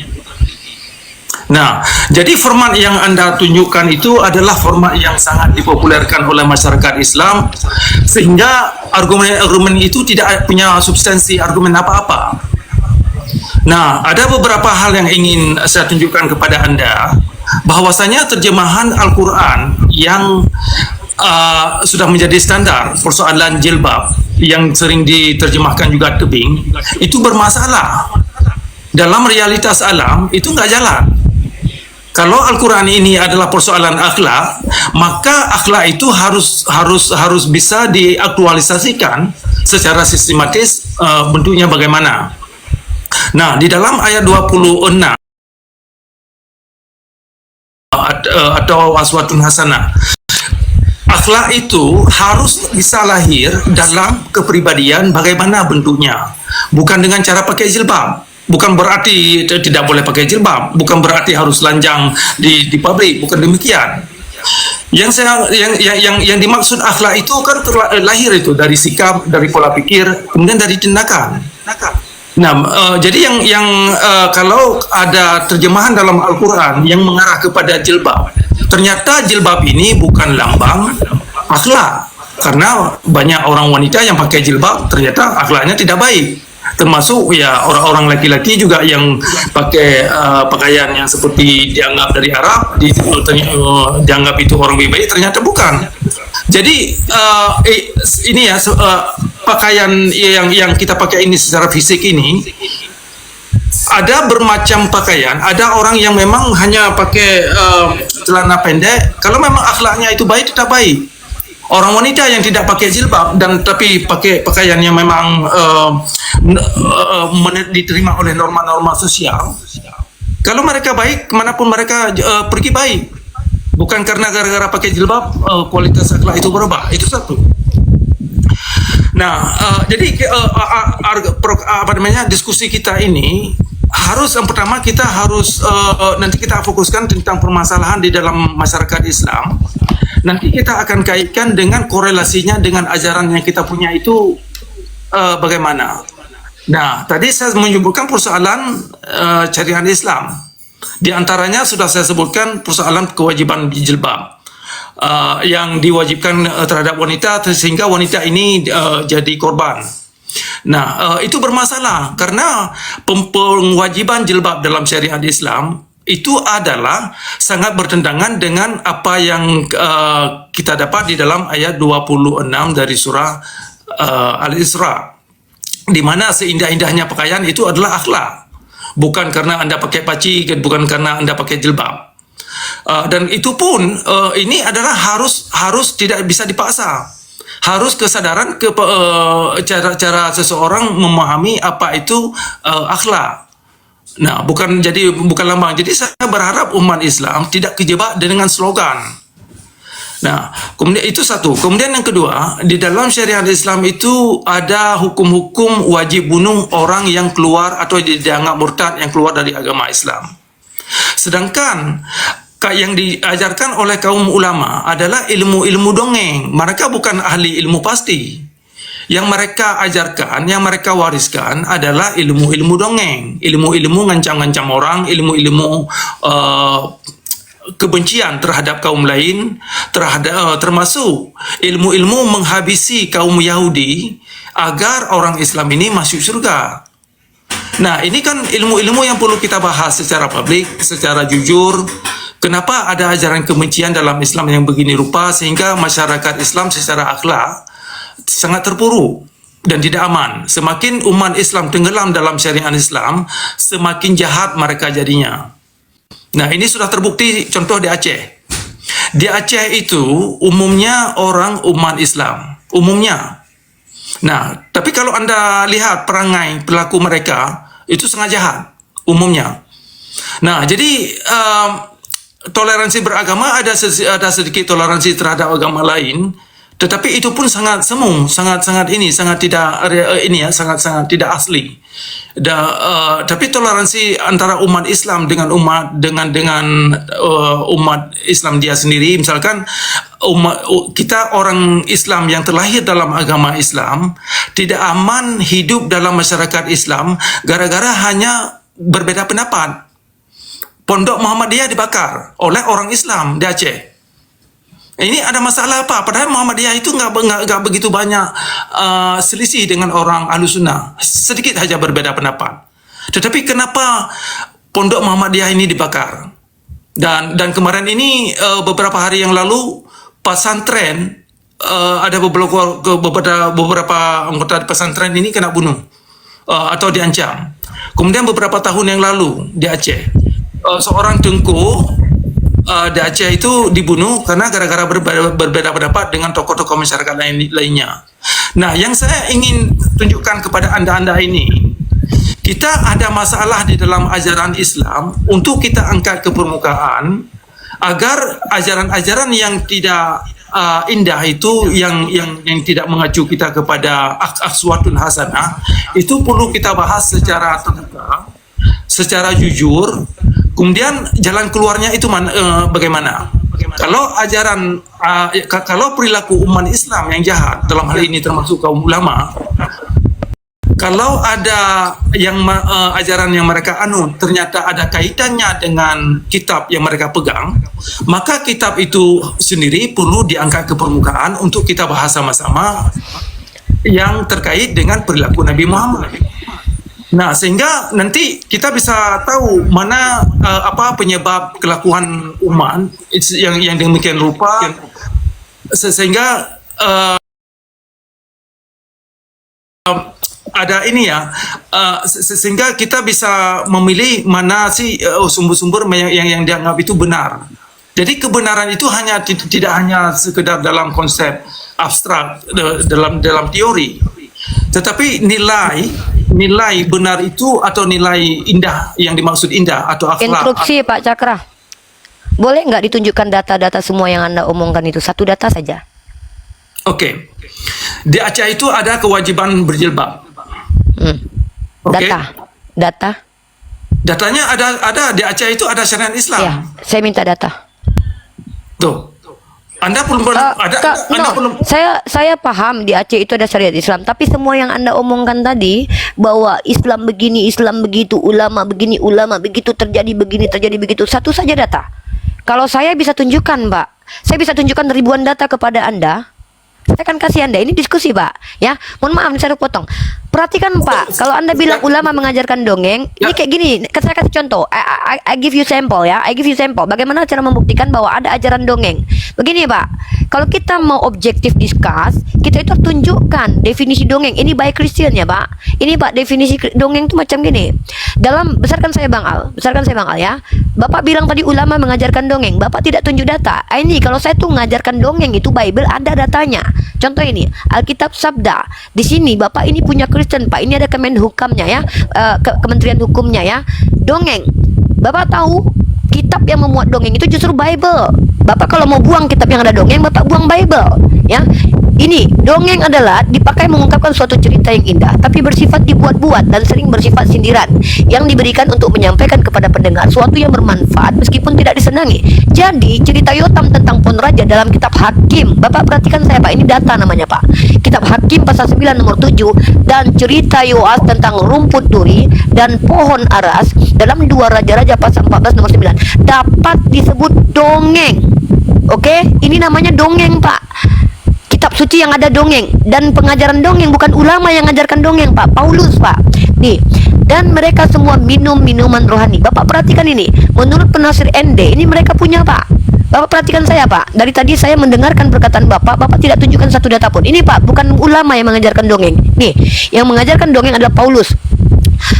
Nah, jadi format yang Anda tunjukkan itu adalah format yang sangat dipopulerkan oleh masyarakat Islam, sehingga argumen itu tidak punya substansi argumen apa-apa. Nah, ada beberapa hal yang ingin saya tunjukkan kepada Anda, bahwasanya terjemahan Al-Quran yang sudah menjadi standar persoalan jilbab yang sering diterjemahkan juga tebing, itu bermasalah. Dalam realitas alam itu nggak jalan. Kalau Al-Quran ini adalah persoalan akhlak, maka akhlak itu harus bisa diaktualisasikan secara sistematis, bentuknya bagaimana. Nah, di dalam ayat 26 atau aswatun hasanah, akhlak itu harus bisa lahir dalam kepribadian bagaimana bentuknya, bukan dengan cara pakai jilbab. Bukan berarti tidak boleh pakai jilbab, bukan berarti harus lanjang di publik, bukan demikian. Yang dimaksud akhlak itu kan lahir itu dari sikap, dari pola pikir, kemudian dari tindakan. Nah, jadi kalau ada terjemahan dalam Al-Quran yang mengarah kepada jilbab, ternyata jilbab ini bukan lambang akhlak, karena banyak orang wanita yang pakai jilbab ternyata akhlaknya tidak baik. Termasuk ya orang-orang laki-laki juga yang pakai pakaian yang seperti dianggap dari Arab, dianggap itu orang baik, ternyata bukan. Jadi ini ya pakaian yang kita pakai ini secara fisik ini ada bermacam pakaian. Ada orang yang memang hanya pakai celana pendek. Kalau memang akhlaknya itu baik, tetap baik. Orang wanita yang tidak pakai jilbab dan tapi pakai pakaian yang memang diterima oleh norma-norma sosial, kalau mereka baik, kemanapun mereka pergi baik. Bukan karena gara-gara pakai jilbab kualitas akhlak itu berubah. Itu satu. Nah, jadi diskusi kita ini harus, yang pertama kita harus nanti kita fokuskan tentang permasalahan di dalam masyarakat Islam. Nanti kita akan kaitkan dengan korelasinya dengan ajaran yang kita punya itu bagaimana. Nah, tadi saya menyebutkan persoalan syariat Islam. Di antaranya sudah saya sebutkan persoalan kewajiban jilbab. Yang diwajibkan terhadap wanita sehingga wanita ini jadi korban. Nah, itu bermasalah karena pengwajiban jilbab dalam syariat Islam itu adalah sangat bertentangan dengan apa yang kita dapat di dalam ayat 26 dari surah Al-Isra, di mana seindah-indahnya pakaian itu adalah akhlak, bukan karena Anda pakai paci, bukan karena Anda pakai jilbab. Dan itu pun ini adalah harus tidak bisa dipaksa. Harus kesadaran cara seseorang memahami apa itu akhlak. Nah, bukan lambang. Jadi saya berharap umat Islam tidak kejebak dengan slogan. Nah, kemudian itu satu. Kemudian yang kedua, di dalam syariat Islam itu ada hukum-hukum wajib bunuh orang yang keluar atau dianggap murtad yang keluar dari agama Islam. Sedangkan yang diajarkan oleh kaum ulama adalah ilmu-ilmu dongeng. Mereka bukan ahli ilmu pasti. Yang mereka ajarkan, yang mereka wariskan adalah ilmu-ilmu dongeng, ilmu-ilmu ngancam-ngancam orang, ilmu-ilmu kebencian terhadap kaum lain, termasuk ilmu-ilmu menghabisi kaum Yahudi agar orang Islam ini masuk surga. Nah, ini kan ilmu-ilmu yang perlu kita bahas secara publik, secara jujur. Kenapa ada ajaran kebencian dalam Islam yang begini rupa sehingga masyarakat Islam secara akhlak sangat terpuruk dan tidak aman. Semakin umat Islam tenggelam dalam syariat Islam, semakin jahat mereka jadinya. Nah, ini sudah terbukti contoh di Aceh. Di Aceh itu umumnya orang umat Islam, umumnya. Nah, tapi kalau Anda lihat perangai pelaku mereka itu sangat jahat umumnya. Nah, jadi toleransi beragama ada sedikit toleransi terhadap agama lain, tetapi itu pun sangat semu, sangat tidak asli. Tapi toleransi antara umat Islam dengan umat Islam dia sendiri, misalkan kita orang Islam yang terlahir dalam agama Islam tidak aman hidup dalam masyarakat Islam gara-gara hanya berbeda pendapat. Pondok Muhammadiyah dibakar oleh orang Islam di Aceh. Ini ada masalah apa? Padahal Muhammadiyah itu nggak begitu banyak selisih dengan orang Ahlussunnah. Sedikit saja berbeda pendapat. Tetapi kenapa Pondok Muhammadiyah ini dibakar? Dan kemarin ini beberapa hari yang lalu pesantren ada beberapa anggota pesantren ini kena bunuh atau diancam. Kemudian beberapa tahun yang lalu di Aceh seorang tengku di Aceh itu dibunuh karena gara-gara berbeda pendapat dengan tokoh-tokoh masyarakat lainnya. Nah, yang saya ingin tunjukkan kepada anda ini, kita ada masalah di dalam ajaran Islam untuk kita angkat ke permukaan agar ajaran-ajaran yang tidak indah itu, yang tidak mengacu kita kepada aswatun hasanah, itu perlu kita bahas secara terbuka, secara jujur. Kemudian jalan keluarnya itu bagaimana? Kalau ajaran, kalau perilaku umat Islam yang jahat, dalam hal ini termasuk kaum ulama, kalau ada yang ajaran yang mereka anut ternyata ada kaitannya dengan kitab yang mereka pegang, maka kitab itu sendiri perlu diangkat ke permukaan untuk kita bahas sama-sama yang terkait dengan perilaku Nabi Muhammad. Nah, sehingga nanti kita bisa tahu mana apa penyebab kelakuan umat yang demikian rupa, sehingga ada ini ya, sehingga kita bisa memilih mana sih sumber-sumber yang dianggap itu benar. Jadi kebenaran itu tidak hanya sekedar dalam konsep abstrak, dalam teori, tetapi nilai benar itu atau nilai indah yang dimaksud indah atau akhlak. Instruksi Pak Cakra. Boleh nggak ditunjukkan data-data semua yang Anda omongkan itu? Satu data saja. Oke. Di Aceh itu ada kewajiban berjilbab. Oke. Data. Datanya ada di Aceh itu ada syariat Islam. Ya, saya minta data. Tuh. Anda belum Saya paham di Aceh itu ada syariat Islam, tapi semua yang Anda omongkan tadi bahwa Islam begini, Islam begitu, ulama begini, ulama begitu, terjadi begini, terjadi begitu, satu saja data. Kalau saya bisa tunjukkan, Pak, saya bisa tunjukkan ribuan data kepada Anda. Saya akan kasih Anda, ini diskusi Pak, ya. Mohon maaf saya potong. Perhatikan Pak, kalau Anda bilang ulama mengajarkan dongeng, ini kayak gini, saya kasih contoh. I give you sample ya, I give you sample. Bagaimana cara membuktikan bahwa ada ajaran dongeng? Begini Pak, kalau kita mau objektif discuss, kita itu tunjukkan definisi dongeng. Ini by Christian ya Pak. Ini Pak, definisi dongeng itu macam gini. Besarkan saya Bang Al ya. Bapak bilang tadi ulama mengajarkan dongeng, Bapak tidak tunjuk data. Ini kalau saya tuh mengajarkan dongeng itu Bible ada datanya. Contoh ini, Alkitab Sabda. Di sini Bapak ini punya Kristen Pak, ini ada Kemenhukamnya ya, Kementerian Hukumnya ya. Dongeng, Bapak tahu kitab yang memuat dongeng itu justru Bible. Bapak kalau mau buang kitab yang ada dongeng, Bapak buang Bible ya. Ini dongeng adalah dipakai mengungkapkan suatu cerita yang indah, tapi bersifat dibuat-buat dan sering bersifat sindiran yang diberikan untuk menyampaikan kepada pendengar suatu yang bermanfaat meskipun tidak disenangi. Jadi cerita Yotam tentang Pon Raja dalam kitab Hakim, Bapak perhatikan saya Pak, ini data namanya Pak. Kitab Hakim pasal 9 nomor 7 dan cerita Yoas tentang rumput duri dan pohon aras dalam 2 Raja-Raja pasal 14 nomor 9 dapat disebut dongeng. Oke, ini namanya dongeng Pak. Kitab suci yang ada dongeng dan pengajaran dongeng, bukan ulama yang mengajarkan dongeng Pak, Paulus Pak. Nih, dan mereka semua minum minuman rohani. Bapak perhatikan ini, menurut penafsir ND ini mereka punya Pak. Bapak perhatikan saya Pak, dari tadi saya mendengarkan perkataan Bapak tidak tunjukkan satu data pun. Ini Pak, bukan ulama yang mengajarkan dongeng. Nih, yang mengajarkan dongeng adalah Paulus.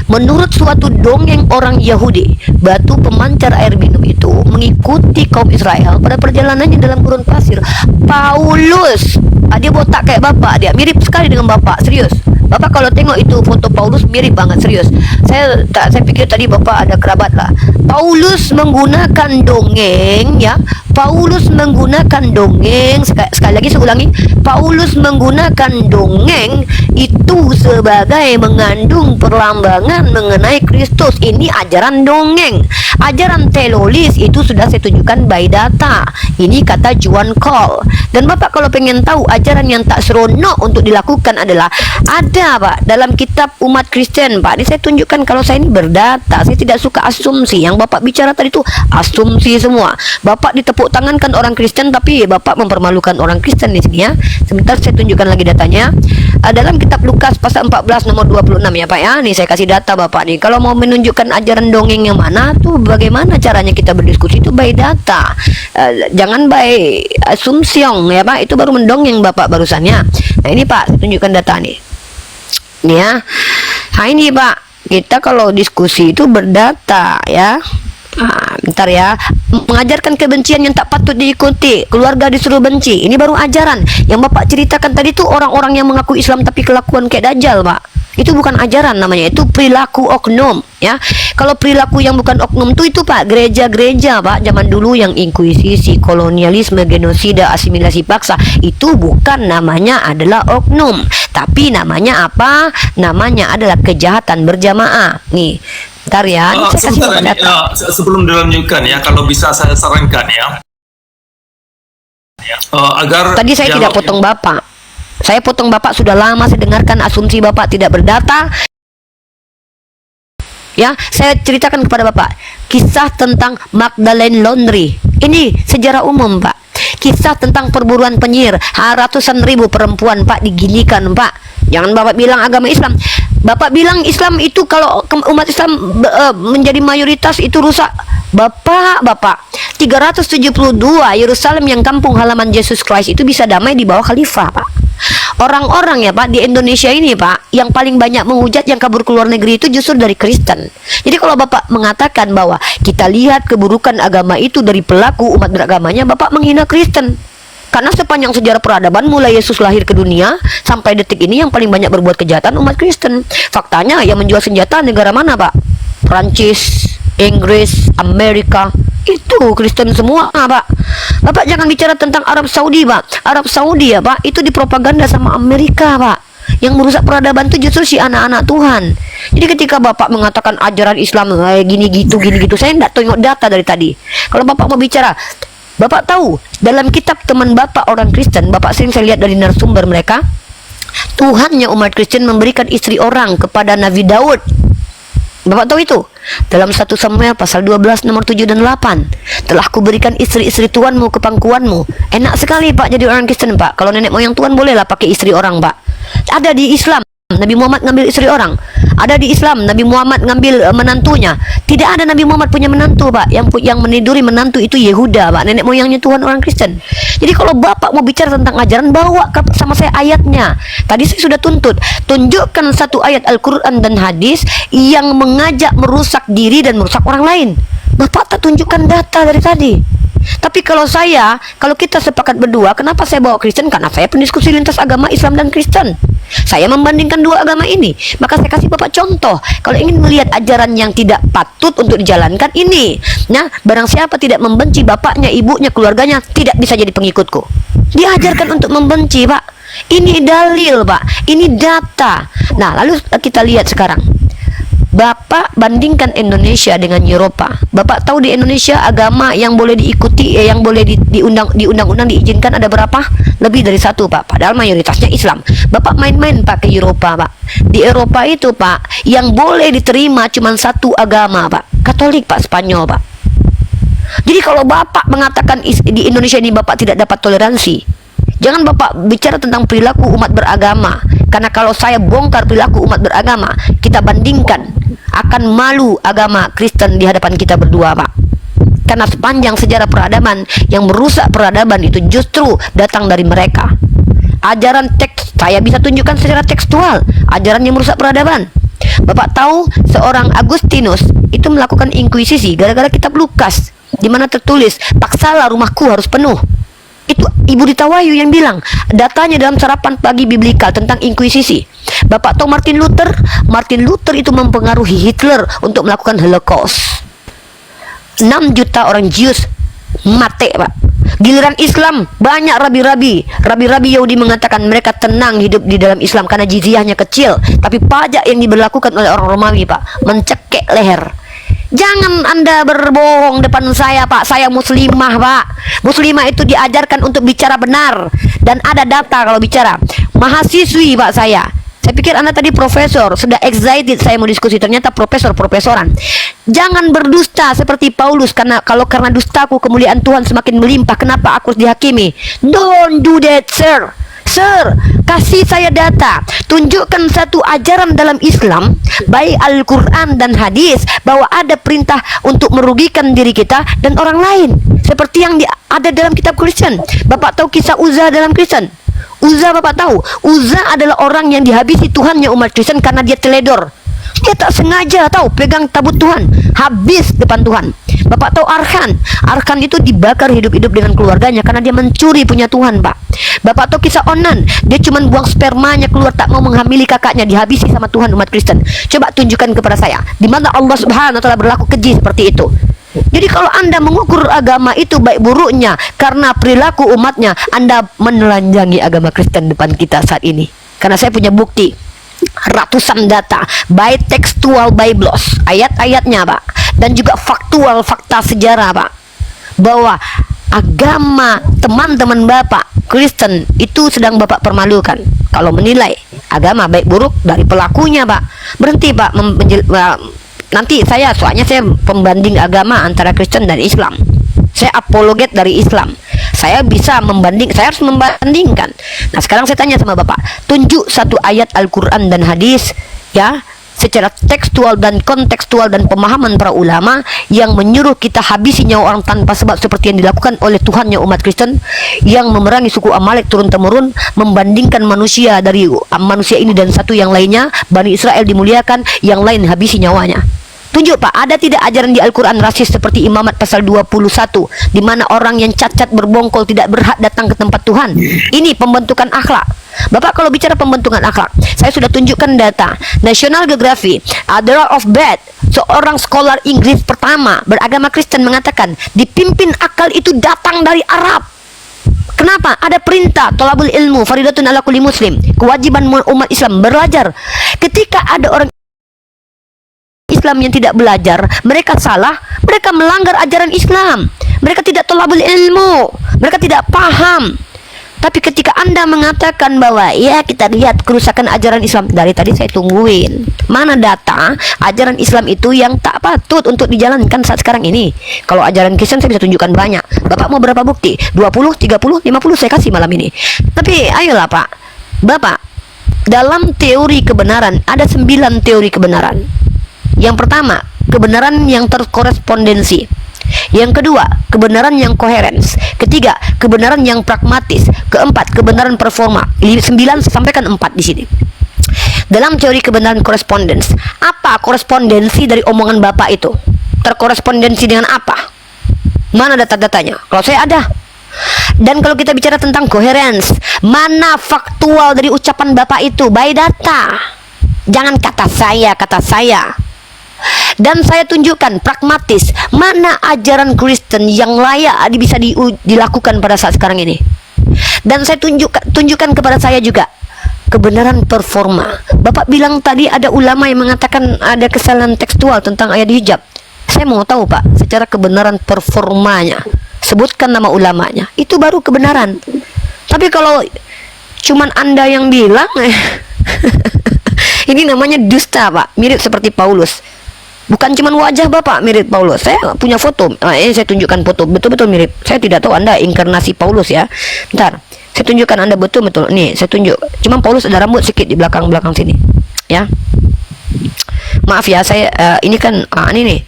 Menurut suatu dongeng orang Yahudi, batu pemancar air minum itu mengikuti kaum Israel pada perjalanannya dalam gurun pasir. Paulus, dia botak kayak Bapak, dia mirip sekali dengan Bapak, serius. Bapak kalau tengok itu foto Paulus mirip banget, serius. Saya pikir tadi Bapak ada kerabat lah. Paulus menggunakan dongeng ya. Paulus menggunakan dongeng, sekali lagi saya ulangi, Paulus menggunakan dongeng itu sebagai mengandung perlambangan mengenai Kristus. Ini ajaran dongeng. Ajaran teololis itu sudah saya tunjukkan by data. Ini kata John Cole. Dan Bapak kalau pengen tahu ajaran yang tak seronok untuk dilakukan adalah ada Pak dalam kitab umat Kristen Pak. Ini saya tunjukkan kalau saya ini berdata. Saya tidak suka asumsi. Yang Bapak bicara tadi itu asumsi semua. Bapak ditepuk tangankan orang Kristen, tapi Bapak mempermalukan orang Kristen di sini ya. Sebentar saya tunjukkan lagi datanya. Dalam kitab Lukas pasal 14 nomor 26 ya Pak ya. Nih saya kasih data Bapak nih. Kalau mau menunjukkan ajaran dongeng yang mana tuh bagaimana caranya kita berdiskusi itu by data. Jangan by asumsi ya Pak. Itu baru mendongeng Bapak barusannya. Nah ini Pak, saya tunjukkan data nih. Nih ya. Nah ini Pak, kita kalau diskusi itu berdata ya. Bentar ya. Mengajarkan kebencian yang tak patut diikuti, keluarga disuruh benci. Ini baru ajaran. Yang Bapak ceritakan tadi tuh orang-orang yang mengaku Islam tapi kelakuan kayak Dajjal Pak. Itu bukan ajaran namanya, itu perilaku oknum ya. Kalau perilaku yang bukan oknum itu Pak, gereja-gereja Pak zaman dulu yang inkuisisi, kolonialisme, genosida, asimilasi paksa, itu bukan namanya adalah oknum, tapi namanya apa? Namanya adalah kejahatan berjamaah. Nih, bentar ya, saya kasih data. Sebelum dilanjutkan ya, kalau bisa saya sarankan ya, agar tadi saya tidak potong Bapak. Saya potong Bapak sudah lama, saya dengarkan asumsi Bapak tidak berdata. Ya, saya ceritakan kepada Bapak kisah tentang Magdalene Laundry. Ini sejarah umum Pak. Kisah tentang perburuan penyihir, ratusan ribu perempuan Pak digilikan Pak. Jangan Bapak bilang agama Islam. Bapak bilang Islam itu kalau umat Islam menjadi mayoritas itu rusak. Bapak 372 Yerusalem yang kampung halaman Yesus Christ itu bisa damai di bawah khalifah Pak. Orang-orang ya Pak di Indonesia ini Pak, yang paling banyak menghujat yang kabur ke luar negeri itu justru dari Kristen. Jadi kalau Bapak mengatakan bahwa kita lihat keburukan agama itu dari pelaku umat beragamanya, Bapak menghina Kristen. Karena sepanjang sejarah peradaban mulai Yesus lahir ke dunia sampai detik ini yang paling banyak berbuat kejahatan umat Kristen. Faktanya yang menjual senjata negara mana Pak? Prancis, Inggris, Amerika, itu Kristen semua Pak. Bapak jangan bicara tentang Arab Saudi Pak. Arab Saudi ya Pak, itu dipropaganda sama Amerika Pak. Yang merusak peradaban itu justru si anak-anak Tuhan. Jadi ketika Bapak mengatakan ajaran Islam gini gitu, saya tidak tengok data dari tadi. Kalau Bapak mau bicara, Bapak tahu dalam kitab teman Bapak orang Kristen, Bapak sering saya lihat dari narasumber mereka, Tuhannya umat Kristen memberikan istri orang kepada Nabi Daud. Bapak tahu itu? Dalam 1 Samuel pasal 12 nomor 7 dan 8. Telah kuberikan istri-istri Tuanmu ke pangkuanmu. Enak sekali Pak jadi orang Kristen Pak. Kalau nenek moyang Tuhan bolehlah pakai istri orang Pak. Ada di Islam Nabi Muhammad ngambil istri orang. Ada di Islam Nabi Muhammad ngambil menantunya. Tidak ada Nabi Muhammad punya menantu Pak. Yang meniduri menantu itu Yehuda Pak, nenek moyangnya Tuhan orang Kristen. Jadi kalau Bapak mau bicara tentang ajaran, bawa sama saya ayatnya. Tadi saya sudah tuntut, tunjukkan satu ayat Al-Quran dan hadis yang mengajak merusak diri dan merusak orang lain. Bapak tak tunjukkan data dari tadi. Tapi kalau kita sepakat berdua, kenapa saya bawa Kristen? Karena saya pendiskusi lintas agama Islam dan Kristen. Saya membandingkan dua agama ini. Maka saya kasih Bapak contoh. Kalau ingin melihat ajaran yang tidak patut untuk dijalankan, ini. Nah, barang siapa tidak membenci bapaknya, ibunya, keluarganya, tidak bisa jadi pengikutku. Diajarkan untuk membenci Pak. Ini dalil Pak. Ini data. Nah, lalu kita lihat sekarang. Bapak bandingkan Indonesia dengan Eropa. Bapak tahu di Indonesia agama yang boleh diikuti, yang boleh di undang-undang diizinkan ada berapa? Lebih dari satu Pak. Padahal mayoritasnya Islam. Bapak main-main Pak ke Eropa Pak. Di Eropa itu Pak, yang boleh diterima cuma satu agama Pak. Katolik Pak, Spanyol Pak. Jadi kalau Bapak mengatakan di Indonesia ini Bapak tidak dapat toleransi, jangan Bapak bicara tentang perilaku umat beragama. Karena kalau saya bongkar perilaku umat beragama, kita bandingkan, akan malu agama Kristen di hadapan kita berdua Pak. Karena sepanjang sejarah peradaban, yang merusak peradaban itu justru datang dari mereka. Ajaran teks, saya bisa tunjukkan secara tekstual ajaran yang merusak peradaban. Bapak tahu seorang Agustinus itu melakukan inkuisisi gara-gara kitab Lukas, di mana tertulis, paksalah rumahku harus penuh. Itu Ibu Rita Wahyu yang bilang, datanya dalam sarapan pagi biblikal tentang inkuisisi. Bapak tahu Martin Luther? Martin Luther itu mempengaruhi Hitler untuk melakukan Holocaust. 6 juta orang Jews mati Pak. Giliran Islam banyak rabi-rabi. Rabi-rabi Yahudi mengatakan mereka tenang hidup di dalam Islam karena jizyahnya kecil, tapi pajak yang diberlakukan oleh orang Romawi Pak mencekek leher. Jangan Anda berbohong depan saya Pak. Saya muslimah Pak. Muslimah itu diajarkan untuk bicara benar. Dan ada data kalau bicara. Mahasiswi Pak saya. Saya pikir Anda tadi profesor. Sudah excited saya mau diskusi. Ternyata profesoran. Jangan berdusta seperti Paulus. Karena dustaku kemuliaan Tuhan semakin melimpah. Kenapa aku harus dihakimi? Don't do that sir. Sir, kasih saya data. Tunjukkan satu ajaran dalam Islam, baik Al-Quran dan hadis, bahwa ada perintah untuk merugikan diri kita dan orang lain, seperti yang ada dalam kitab Kristen. Bapak tahu kisah Uzza dalam Kristen? Uzza Bapak tahu? Uzza adalah orang yang dihabisi Tuhannya umat Kristen karena dia teledor. Dia tak sengaja tahu pegang tabut Tuhan, habis depan Tuhan. Bapak tahu Arkan? Arkan itu dibakar hidup-hidup dengan keluarganya karena dia mencuri punya Tuhan Pak. Bapak tahu kisah Onan? Dia cuma buang spermanya keluar, tak mau menghamili kakaknya, dihabisi sama Tuhan umat Kristen. Coba tunjukkan kepada saya di mana Allah Subhanahu wa taala berlaku keji seperti itu. Jadi kalau Anda mengukur agama itu baik buruknya karena perilaku umatnya, Anda menelanjangi agama Kristen depan kita saat ini. Karena saya punya bukti, ratusan data, baik tekstual Biblos, ayat-ayatnya Pak, dan juga faktual, fakta sejarah Pak, bahwa agama teman-teman Bapak Kristen itu sedang Bapak permalukan. Kalau menilai agama baik buruk dari pelakunya Pak, berhenti Pak. Nanti soalnya saya pembanding agama antara Kristen dan Islam. Saya apologet dari Islam. Saya harus membandingkan. Nah sekarang saya tanya sama Bapak, tunjuk satu ayat Al-Quran dan hadis ya, secara tekstual dan kontekstual dan pemahaman para ulama yang menyuruh kita habisi nyawa orang tanpa sebab seperti yang dilakukan oleh Tuhannya umat Kristen yang memerangi suku Amalek turun-temurun, membandingkan manusia dari manusia ini dan satu yang lainnya. Bani Israel dimuliakan, yang lain habisi nyawanya. Tunjuk Pak, ada tidak ajaran di Al-Quran rasis seperti Imamat pasal 21, di mana orang yang cacat berbongkol tidak berhak datang ke tempat Tuhan? Ini pembentukan akhlak. Bapak kalau bicara pembentukan akhlak, saya sudah tunjukkan data. National Geography, Adler of Bed, seorang scholar Inggris pertama beragama Kristen mengatakan, dipimpin akal itu datang dari Arab. Kenapa? Ada perintah tolabul ilmu faridatun ala kulli muslim, kewajiban umat Islam belajar. Ketika ada orang Islam yang tidak belajar, mereka salah, mereka melanggar ajaran Islam, mereka tidak tolabul ilmu, mereka tidak paham. Tapi ketika Anda mengatakan bahwa ya kita lihat kerusakan ajaran Islam, dari tadi saya tungguin mana data ajaran Islam itu yang tak patut untuk dijalankan saat sekarang ini. Kalau ajaran Kristen saya bisa tunjukkan banyak. Bapak mau berapa bukti? 20, 30, 50 saya kasih malam ini. Tapi ayolah Pak, Bapak, dalam teori kebenaran ada 9 teori kebenaran. Yang pertama, kebenaran yang terkorespondensi. Yang kedua, kebenaran yang koherens. Ketiga, kebenaran yang pragmatis. Keempat, kebenaran performa. 9 sampaikan 4 di sini. Dalam teori kebenaran korespondens, apa korespondensi dari omongan Bapak itu? Terkorespondensi dengan apa? Mana data-datanya? Kalau saya ada. Dan kalau kita bicara tentang koherens, mana faktual dari ucapan Bapak itu? By data. Jangan kata saya. Dan saya tunjukkan pragmatis, mana ajaran Kristen yang layak bisa dilakukan pada saat sekarang ini. Dan saya tunjukkan kepada saya juga kebenaran performa. Bapak bilang tadi ada ulama yang mengatakan ada kesalahan tekstual tentang ayat hijab. Saya mau tahu Pak, secara kebenaran performanya, sebutkan nama ulamanya, itu baru kebenaran. Tapi kalau cuman Anda yang bilang ini namanya dusta Pak, mirip seperti Paulus. Bukan cuma wajah Bapak mirip Paulus. Saya punya foto. Ini saya tunjukkan foto. Betul-betul mirip. Saya tidak tahu Anda inkarnasi Paulus ya. Bentar. Saya tunjukkan Anda betul-betul. Nih, saya tunjuk. Cuma Paulus ada rambut sedikit di belakang-belakang sini. Ya. Maaf ya, saya ini kan ini nih.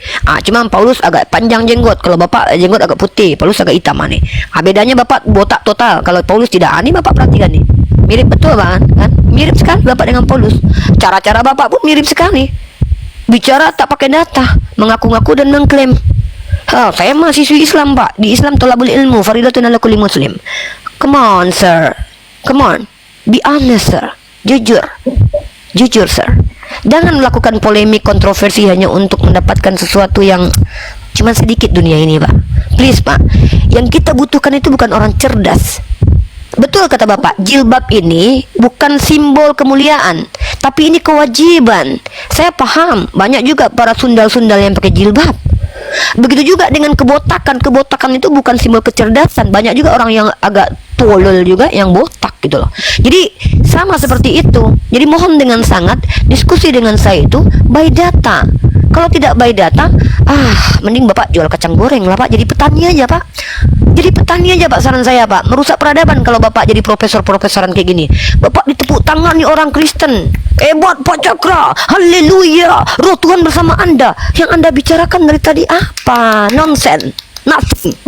Cuma Paulus agak panjang jenggot. Kalau Bapak jenggot agak putih, Paulus agak hitam nih. Bedanya Bapak botak total. Kalau Paulus tidak. Ini Bapak perhatikan nih. Mirip betul kan? Mirip sekali Bapak dengan Paulus. Cara-cara Bapak pun mirip sekali. Bicara tak pakai data, mengaku-ngaku dan mengklaim. Saya mahasiswi Islam Pak. Di Islam tolabul ilmu faridatun ala kulli muslim. Come on sir, come on, be honest sir, jujur sir. Jangan melakukan polemik kontroversi hanya untuk mendapatkan sesuatu yang cuma sedikit dunia ini Pak. Please Pak, yang kita butuhkan itu bukan orang cerdas. Betul kata Bapak, jilbab ini bukan simbol kemuliaan, tapi ini kewajiban. Saya paham, banyak juga para sundal-sundal yang pakai jilbab. Begitu juga dengan kebotakan. Kebotakan itu bukan simbol kecerdasan. Banyak juga orang yang agak tolol juga yang botak gitu loh. Jadi sama seperti itu. Jadi mohon dengan sangat diskusi dengan saya itu by data. Kalau tidak by data, mending Bapak jual kacang goreng lah Pak. Jadi petani aja Pak. Jadi petani aja Pak, saran saya Pak. Merusak peradaban kalau Bapak jadi profesoran kayak gini. Bapak ditepuk tangan nih orang Kristen. Hebat Pak Cakra, haleluya, roh Tuhan bersama Anda. Yang Anda bicarakan dari tadi apa? Nonsense, nothing.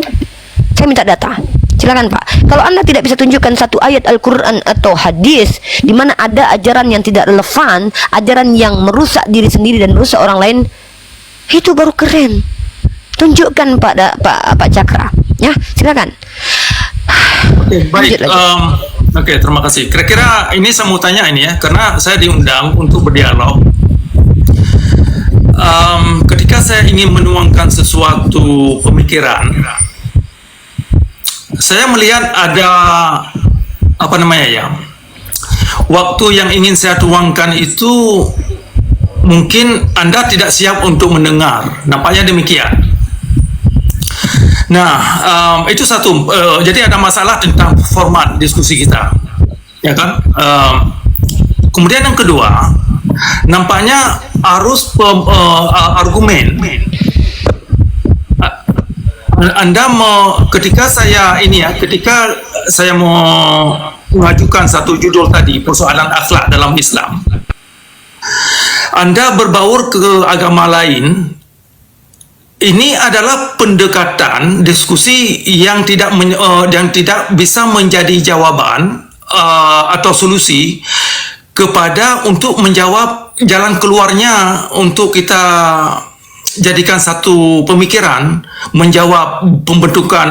Saya minta data. Silakan Pak. Kalau Anda tidak bisa tunjukkan satu ayat Al-Quran atau hadis di mana ada ajaran yang tidak relevan, ajaran yang merusak diri sendiri dan merusak orang lain, itu baru keren. Tunjukkan Pak Cakra. Ya, silakan. Baik. Oke, terima kasih. Kira-kira ini saya mau tanya ini ya, karena saya diundang untuk berdialog. Ketika saya ingin menuangkan sesuatu pemikiran, saya melihat ada waktu yang ingin saya tuangkan itu mungkin Anda tidak siap untuk mendengar. Nampaknya demikian. Nah, itu satu. Jadi ada masalah tentang format diskusi kita, ya kan? Kemudian yang kedua, nampaknya arus argumen. Ketika saya mau mengajukan satu judul tadi, persoalan akhlak dalam Islam, Anda berbaur ke agama lain, ini adalah pendekatan diskusi yang yang tidak bisa menjadi jawaban atau solusi kepada untuk menjawab jalan keluarnya untuk kita jadikan satu pemikiran menjawab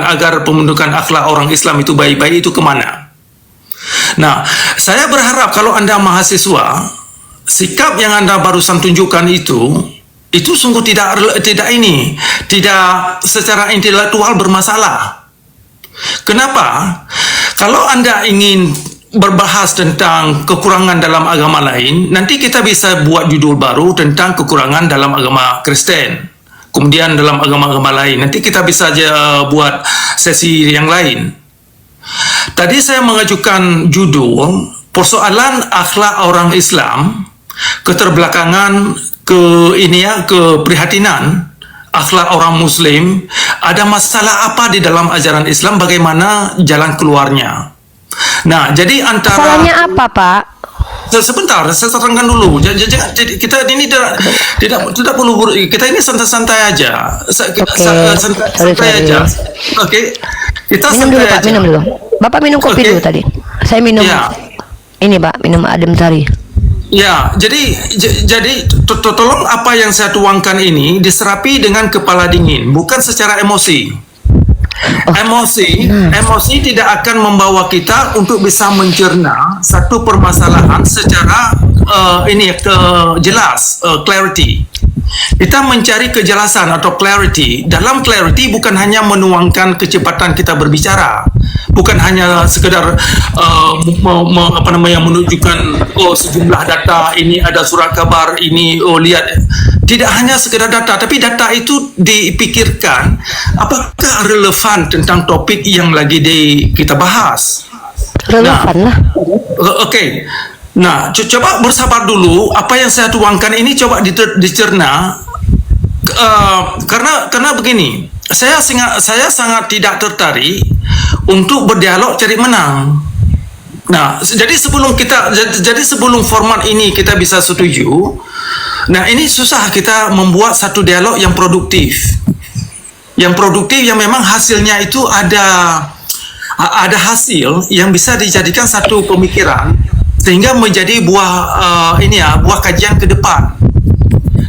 agar pembentukan akhlak orang Islam itu baik-baik itu kemana. Nah, saya berharap kalau Anda mahasiswa, sikap yang Anda barusan tunjukkan itu sungguh tidak secara intelektual bermasalah. Kenapa? Kalau Anda ingin berbahas tentang kekurangan dalam agama lain, nanti kita bisa buat judul baru tentang kekurangan dalam agama Kristen. Kemudian dalam agama-agama lain, nanti kita bisa buat sesi yang lain. Tadi saya mengajukan judul persoalan akhlak orang Islam, keterbelakangan, keprihatinan akhlak orang Muslim. Ada masalah apa di dalam ajaran Islam? Bagaimana jalan keluarnya? Nah, jadi antara Salahnya apa, Pak? sebentar, saya terangkan dulu. Jadi kita ini tidak perlu kita ini santai-santai aja. Santai aja. Oke. Kita Minum dulu, santai Pak, aja. minum dulu. Bapak minum kopi Oke. dulu tadi. Saya minum Ya. ini, Pak, minum adem sari. Ya, jadi tolong apa yang saya tuangkan ini diserapi dengan kepala dingin, bukan secara emosi. Emosi tidak akan membawa kita untuk bisa mencerna satu permasalahan secara jelas, clarity. Kita mencari kejelasan atau clarity. Dalam clarity bukan hanya menuangkan kecepatan kita berbicara, bukan hanya sekedar menunjukkan sejumlah data, ini ada surat kabar, ini lihat. Tidak hanya sekedar data, tapi data itu dipikirkan apakah relevan tentang topik yang lagi kita bahas. Relevan lah. Oke. Nah, coba bersabar dulu. Apa yang saya tuangkan ini coba dicerna. Karena begini, saya sangat tidak tertarik untuk berdialog cari menang. Nah, jadi sebelum format ini kita bisa setuju, nah ini susah kita membuat satu dialog yang produktif. Yang produktif yang memang hasilnya itu ada hasil yang bisa dijadikan satu pemikiran sehingga menjadi buah kajian ke depan.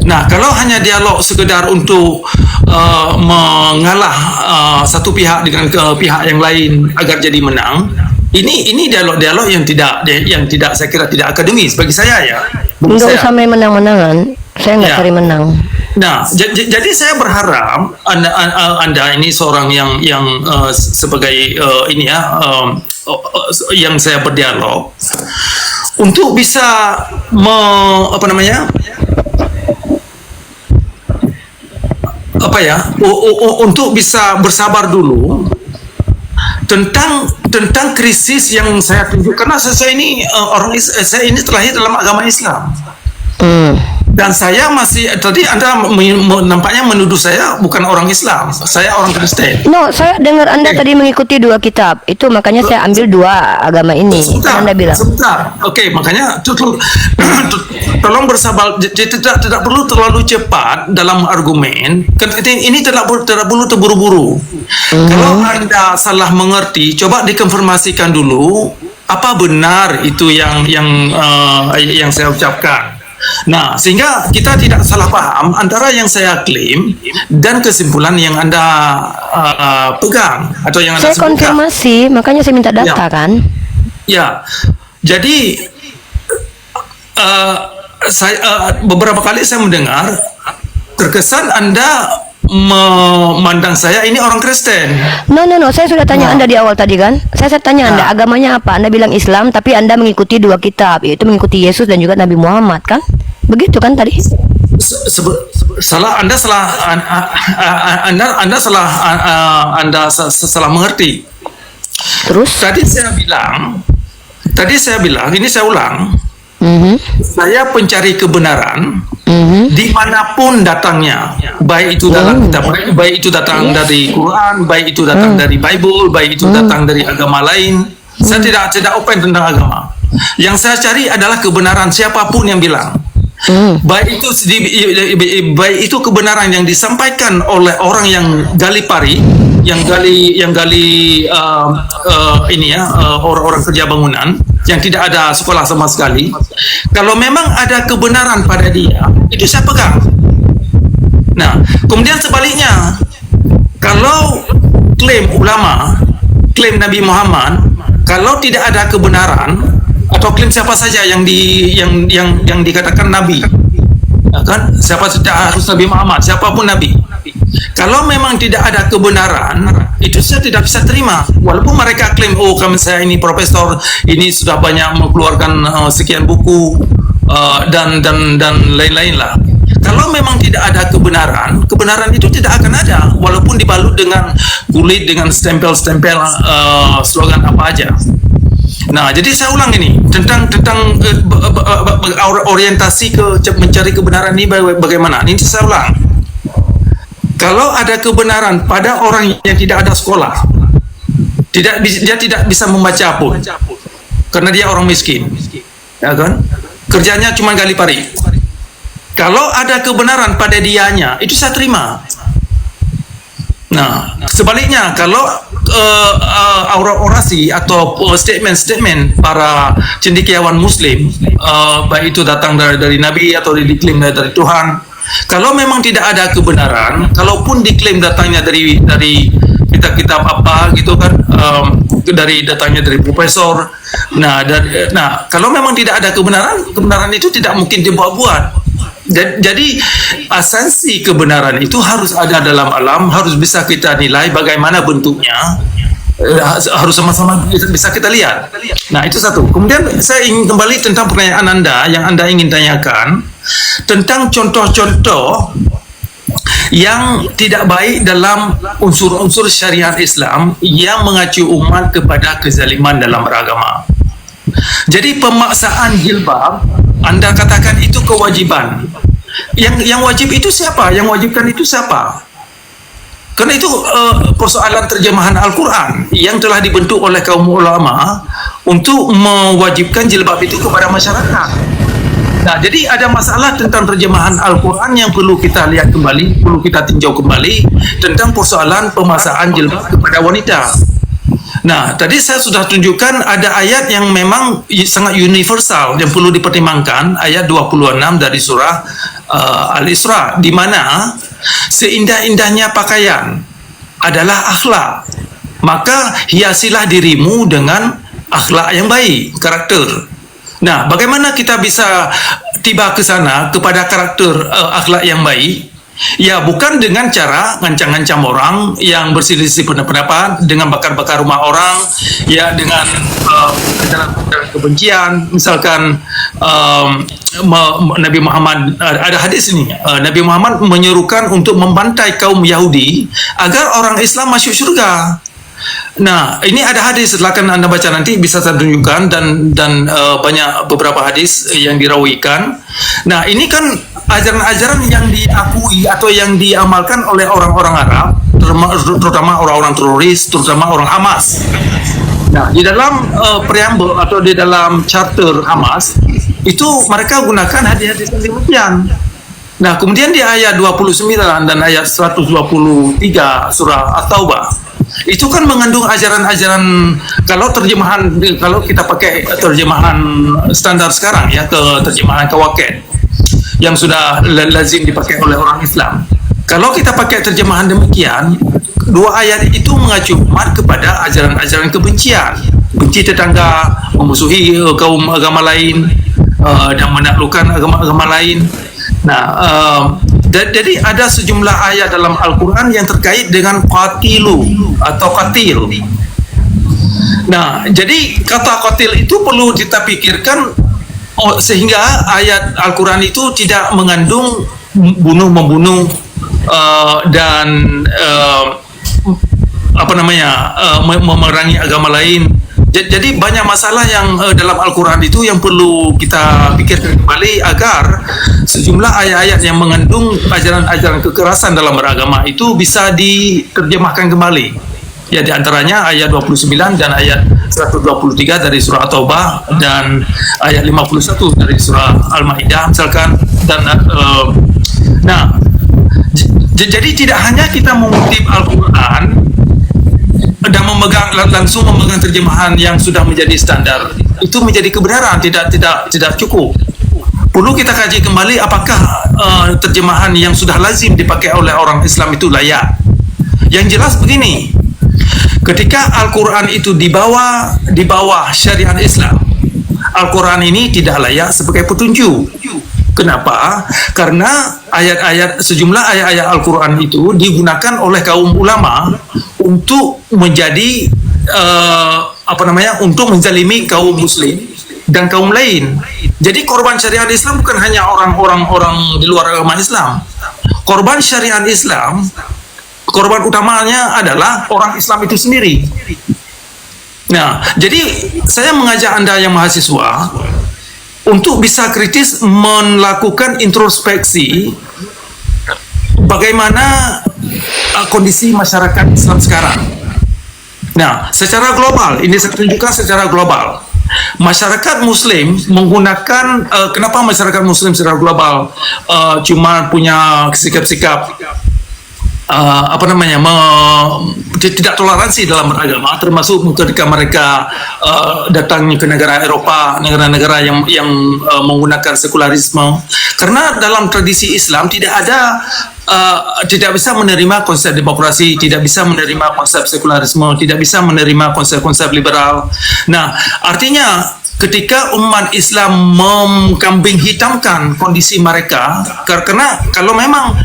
Nah, kalau hanya dialog sekedar untuk mengalah satu pihak dengan pihak yang lain agar jadi menang, ini dialog-dialog yang tidak saya kira tidak akademis bagi saya ya. Enggak usah main menang-menangan. Saya nggak Ya. cari menang. Nah, jadi saya berharap Anda ini seorang yang sebagai yang saya berdialog untuk bisa untuk bisa bersabar dulu tentang krisis yang saya tunjuk, karena saya ini saya ini terlahir dalam agama Islam. Dan saya masih, tadi Anda nampaknya menuduh saya bukan orang Islam, saya orang Kristen. No, saya dengar Anda tadi mengikuti dua kitab. Itu makanya saya ambil dua agama ini. Kan Anda bilang. Sebentar. Oke, makanya tolong bersabar. Tidak perlu terlalu cepat dalam argumen. Ini tidak perlu terburu-buru. Kalau Anda salah mengerti, coba dikonfirmasikan dulu apa benar itu yang saya ucapkan. Nah, sehingga kita tidak salah paham antara yang saya klaim dan kesimpulan yang Anda pegang atau yang Anda Saya sebutkan. konfirmasi, makanya saya minta data Ya. kan. Ya, jadi beberapa kali saya mendengar terkesan Anda memandang saya ini orang Kristen. No, saya sudah tanya Anda di awal tadi kan. Saya tanya Anda agamanya apa. Anda bilang Islam, tapi Anda mengikuti dua kitab, yaitu mengikuti Yesus dan juga Nabi Muhammad kan. Begitu kan tadi? Anda salah mengerti. Terus? Tadi saya bilang, ini saya ulang. Saya pencari kebenaran dimanapun datangnya, baik itu dalam kitab, baik itu datang dari Quran, baik itu datang dari Bible, baik itu datang dari agama lain. Saya tidak open tentang agama. Yang saya cari adalah kebenaran siapapun yang bilang. Baik itu baik itu kebenaran yang disampaikan oleh orang yang gali pari, yang gali orang-orang kerja bangunan yang tidak ada sekolah sama sekali. Kalau memang ada kebenaran pada dia, itu saya pegang. Nah, kemudian sebaliknya, kalau klaim ulama, klaim Nabi Muhammad, kalau tidak ada kebenaran atau klaim siapa saja yang dikatakan Nabi, ya kan? Siapa saja harus Nabi Muhammad, siapapun Nabi. Kalau memang tidak ada kebenaran, itu saya tidak bisa terima. Walaupun mereka klaim, oh kami saya ini profesor, ini sudah banyak mengeluarkan sekian buku dan lain-lain lah. Kalau memang tidak ada kebenaran itu tidak akan ada, walaupun dibalut dengan kulit, dengan stempel-stempel slogan apa aja. Nah, jadi saya ulang ini tentang orientasi mencari kebenaran ini bagaimana. Ini saya ulang. Kalau ada kebenaran pada orang yang tidak ada sekolah, dia tidak bisa membaca pun, karena dia orang miskin, ya kan? Kerjanya cuma gali pari. Kalau ada kebenaran pada dianya, itu saya terima. Nah, sebaliknya kalau orasi atau statement-statement para cendekiawan Muslim, baik itu datang dari Nabi atau diklaim dari Tuhan, kalau memang tidak ada kebenaran, kalaupun diklaim datangnya dari kitab-kitab apa gitu kan, datangnya dari profesor. Nah, kalau memang tidak ada kebenaran itu tidak mungkin dibuat-buat. Jadi esensi kebenaran itu harus ada dalam alam, harus bisa kita nilai bagaimana bentuknya, harus sama-sama bisa kita lihat. Nah, itu satu. Kemudian saya ingin kembali tentang pertanyaan Anda yang Anda ingin tanyakan tentang contoh-contoh yang tidak baik dalam unsur-unsur syariat Islam yang mengacu umat kepada kezaliman dalam beragama. Jadi pemaksaan jilbab, Anda katakan itu kewajiban. Yang wajib itu siapa? Yang wajibkan itu siapa? Karena itu persoalan terjemahan Al-Quran yang telah dibentuk oleh kaum ulama untuk mewajibkan jilbab itu kepada masyarakat. Nah, jadi ada masalah tentang terjemahan Al-Quran yang perlu kita lihat kembali, perlu kita tinjau kembali tentang persoalan pemaksaan jilbab kepada wanita. Nah, tadi saya sudah tunjukkan ada ayat yang memang sangat universal yang perlu dipertimbangkan, ayat 26 dari surah Al-Isra, di mana seindah-indahnya pakaian adalah akhlak, maka hiasilah dirimu dengan akhlak yang baik, karakter. Nah, bagaimana kita bisa tiba ke sana kepada karakter akhlak yang baik? Ya, bukan dengan cara ngancam-ngancam orang yang berselisih pendapat, dengan bakar-bakar rumah orang, ya dengan dalam kebencian. Misalkan Nabi Muhammad, ada hadis ini, Nabi Muhammad menyerukan untuk membantai kaum Yahudi agar orang Islam masuk syurga. Nah, ini ada hadis, silakan Anda baca nanti, bisa saya tunjukkan, dan banyak beberapa hadis yang dirawikan. Nah, ini kan ajaran-ajaran yang diakui atau yang diamalkan oleh orang-orang Arab, terutama orang-orang teroris, terutama orang Hamas. Nah, di dalam preambel atau di dalam charter Hamas itu mereka gunakan hadis-hadis yang demikian. Nah, kemudian di ayat 29 dan ayat 123 surah At-Taubah itu kan mengandung ajaran-ajaran, kalau kita pakai terjemahan standar sekarang ya, ke terjemahan Kawaket yang sudah lazim dipakai oleh orang Islam. Kalau kita pakai terjemahan demikian, dua ayat itu mengacu umat kepada ajaran-ajaran kebencian, benci tetangga, memusuhi kaum agama lain, dan menaklukkan agama-agama lain. Nah, jadi ada sejumlah ayat dalam Al-Quran yang terkait dengan qatilu atau qatil. Nah, jadi kata qatil itu perlu kita pikirkan, sehingga ayat Al-Quran itu tidak mengandung membunuh, dan memerangi agama lain. Jadi banyak masalah yang dalam Al-Quran itu yang perlu kita pikirkan kembali agar sejumlah ayat-ayat yang mengandung ajaran-ajaran kekerasan dalam beragama itu bisa diterjemahkan kembali. Ya, di antaranya ayat 29 dan ayat 123 dari surah At-Taubah dan ayat 51 dari surah Al-Maidah misalkan. Dan nah, jadi tidak hanya kita mengutip Al-Quran dan langsung memegang terjemahan yang sudah menjadi standar, itu menjadi kebenaran, tidak cukup. Perlu kita kaji kembali apakah terjemahan yang sudah lazim dipakai oleh orang Islam itu layak. Yang jelas begini, ketika Al-Quran itu di bawah syariat Islam, Al-Quran ini tidak layak sebagai petunjuk. Kenapa? Karena sejumlah ayat-ayat Al-Quran itu digunakan oleh kaum ulama untuk menjadi untuk menzalimi kaum muslim dan kaum lain. Jadi korban syariat Islam bukan hanya orang-orang di luar agama Islam. Korban syariat Islam, korban utamanya adalah orang Islam itu sendiri. Nah, jadi saya mengajak Anda yang mahasiswa untuk bisa kritis melakukan introspeksi bagaimana kondisi masyarakat Islam sekarang. Nah, secara global, ini saya tunjukkan secara global. Masyarakat Muslim menggunakan, kenapa masyarakat Muslim secara global cuma punya sikap-sikap tidak toleransi dalam beragama, termasuk ketika mereka datang ke negara Eropa, negara-negara yang menggunakan sekularisme. Karena dalam tradisi Islam tidak bisa menerima konsep demokrasi, tidak bisa menerima konsep sekularisme, tidak bisa menerima konsep-konsep liberal. Nah, artinya ketika umat Islam mengkambing hitamkan kondisi mereka, karena kalau memang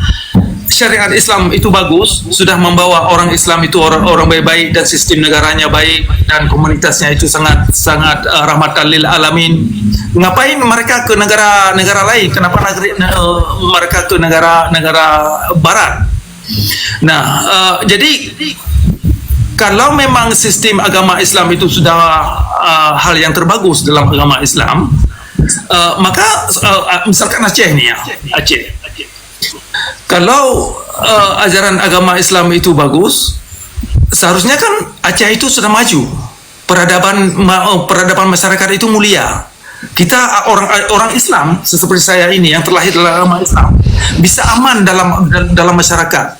syariat Islam itu bagus, sudah membawa orang Islam itu orang baik-baik dan sistem negaranya baik dan komunitasnya itu sangat rahmatan lil alamin. Ngapain mereka ke negara lain? Kenapa mereka ke negara barat? Nah, jadi kalau memang sistem agama Islam itu sudah hal yang terbagus dalam agama Islam, maka misalkan Aceh ini ya, Aceh. Kalau ajaran agama Islam itu bagus, seharusnya kan Aceh itu sudah maju. Peradaban masyarakat itu mulia. Kita orang Islam seperti saya ini yang terlahir dalam agama Islam bisa aman dalam masyarakat.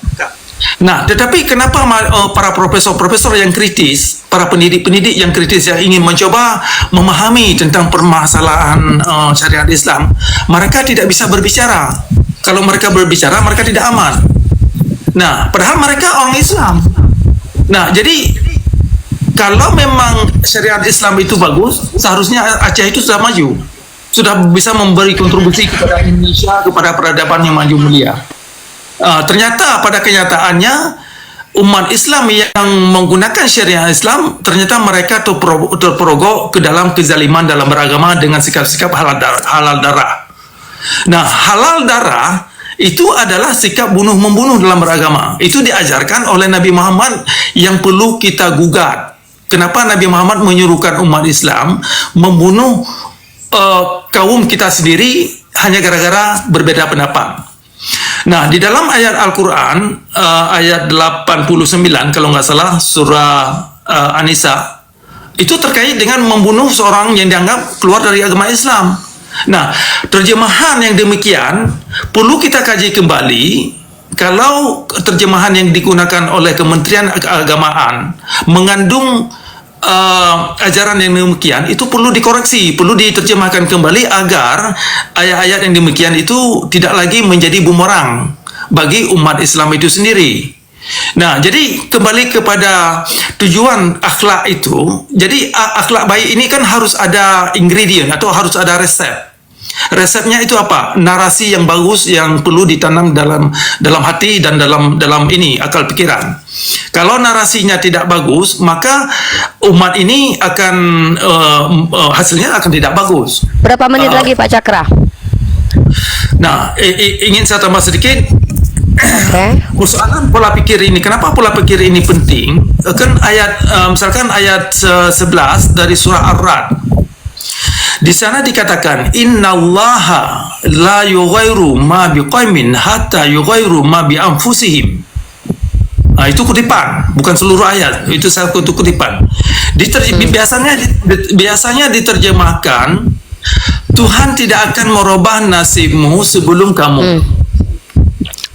Nah, tetapi kenapa para profesor-profesor yang kritis, para pendidik-pendidik yang kritis yang ingin mencoba memahami tentang permasalahan syariat Islam, mereka tidak bisa berbicara. Kalau mereka berbicara, mereka tidak aman. Nah, padahal mereka orang Islam. Nah, jadi kalau memang syariat Islam itu bagus, seharusnya Aceh itu sudah maju, sudah bisa memberi kontribusi kepada Indonesia, kepada peradaban yang maju mulia. Ternyata pada kenyataannya umat Islam yang menggunakan syariat Islam, ternyata mereka terperogok ke dalam kezaliman dalam beragama dengan sikap-sikap halal darah. Nah, halal darah itu adalah sikap bunuh-membunuh dalam beragama. Itu diajarkan oleh Nabi Muhammad yang perlu kita gugat. Kenapa Nabi Muhammad menyuruhkan umat Islam membunuh kaum kita sendiri hanya gara-gara berbeda pendapat? Nah, di dalam ayat Al-Quran, ayat 89 kalau nggak salah, surah An-Nisa, itu terkait dengan membunuh seorang yang dianggap keluar dari agama Islam. Nah, terjemahan yang demikian perlu kita kaji kembali. Kalau terjemahan yang digunakan oleh Kementerian Keagamaan mengandung ajaran yang demikian, itu perlu dikoreksi, perlu diterjemahkan kembali agar ayat-ayat yang demikian itu tidak lagi menjadi bumerang bagi umat Islam itu sendiri. Nah, jadi kembali kepada tujuan akhlak itu. Jadi akhlak baik ini kan harus ada ingredient atau harus ada resep. Resepnya itu apa? Narasi yang bagus yang perlu ditanam dalam hati dan dalam ini akal pikiran. Kalau narasinya tidak bagus, maka umat ini akan hasilnya akan tidak bagus. Berapa menit lagi Pak Cakra? Nah, ingin saya tambah sedikit. Persoalan pola pikir ini, kenapa pola pikir ini penting? Kan misalkan ayat 11 dari surah Ar-Ra'd. Di sana dikatakan innallaha la yughayyiru ma biqaumin hatta yughayyiru ma bi anfusihim. Itu kutipan, bukan seluruh ayat. Itu satu kutipan. Biasanya diterjemahkan, Tuhan tidak akan merubah nasibmu sebelum kamu.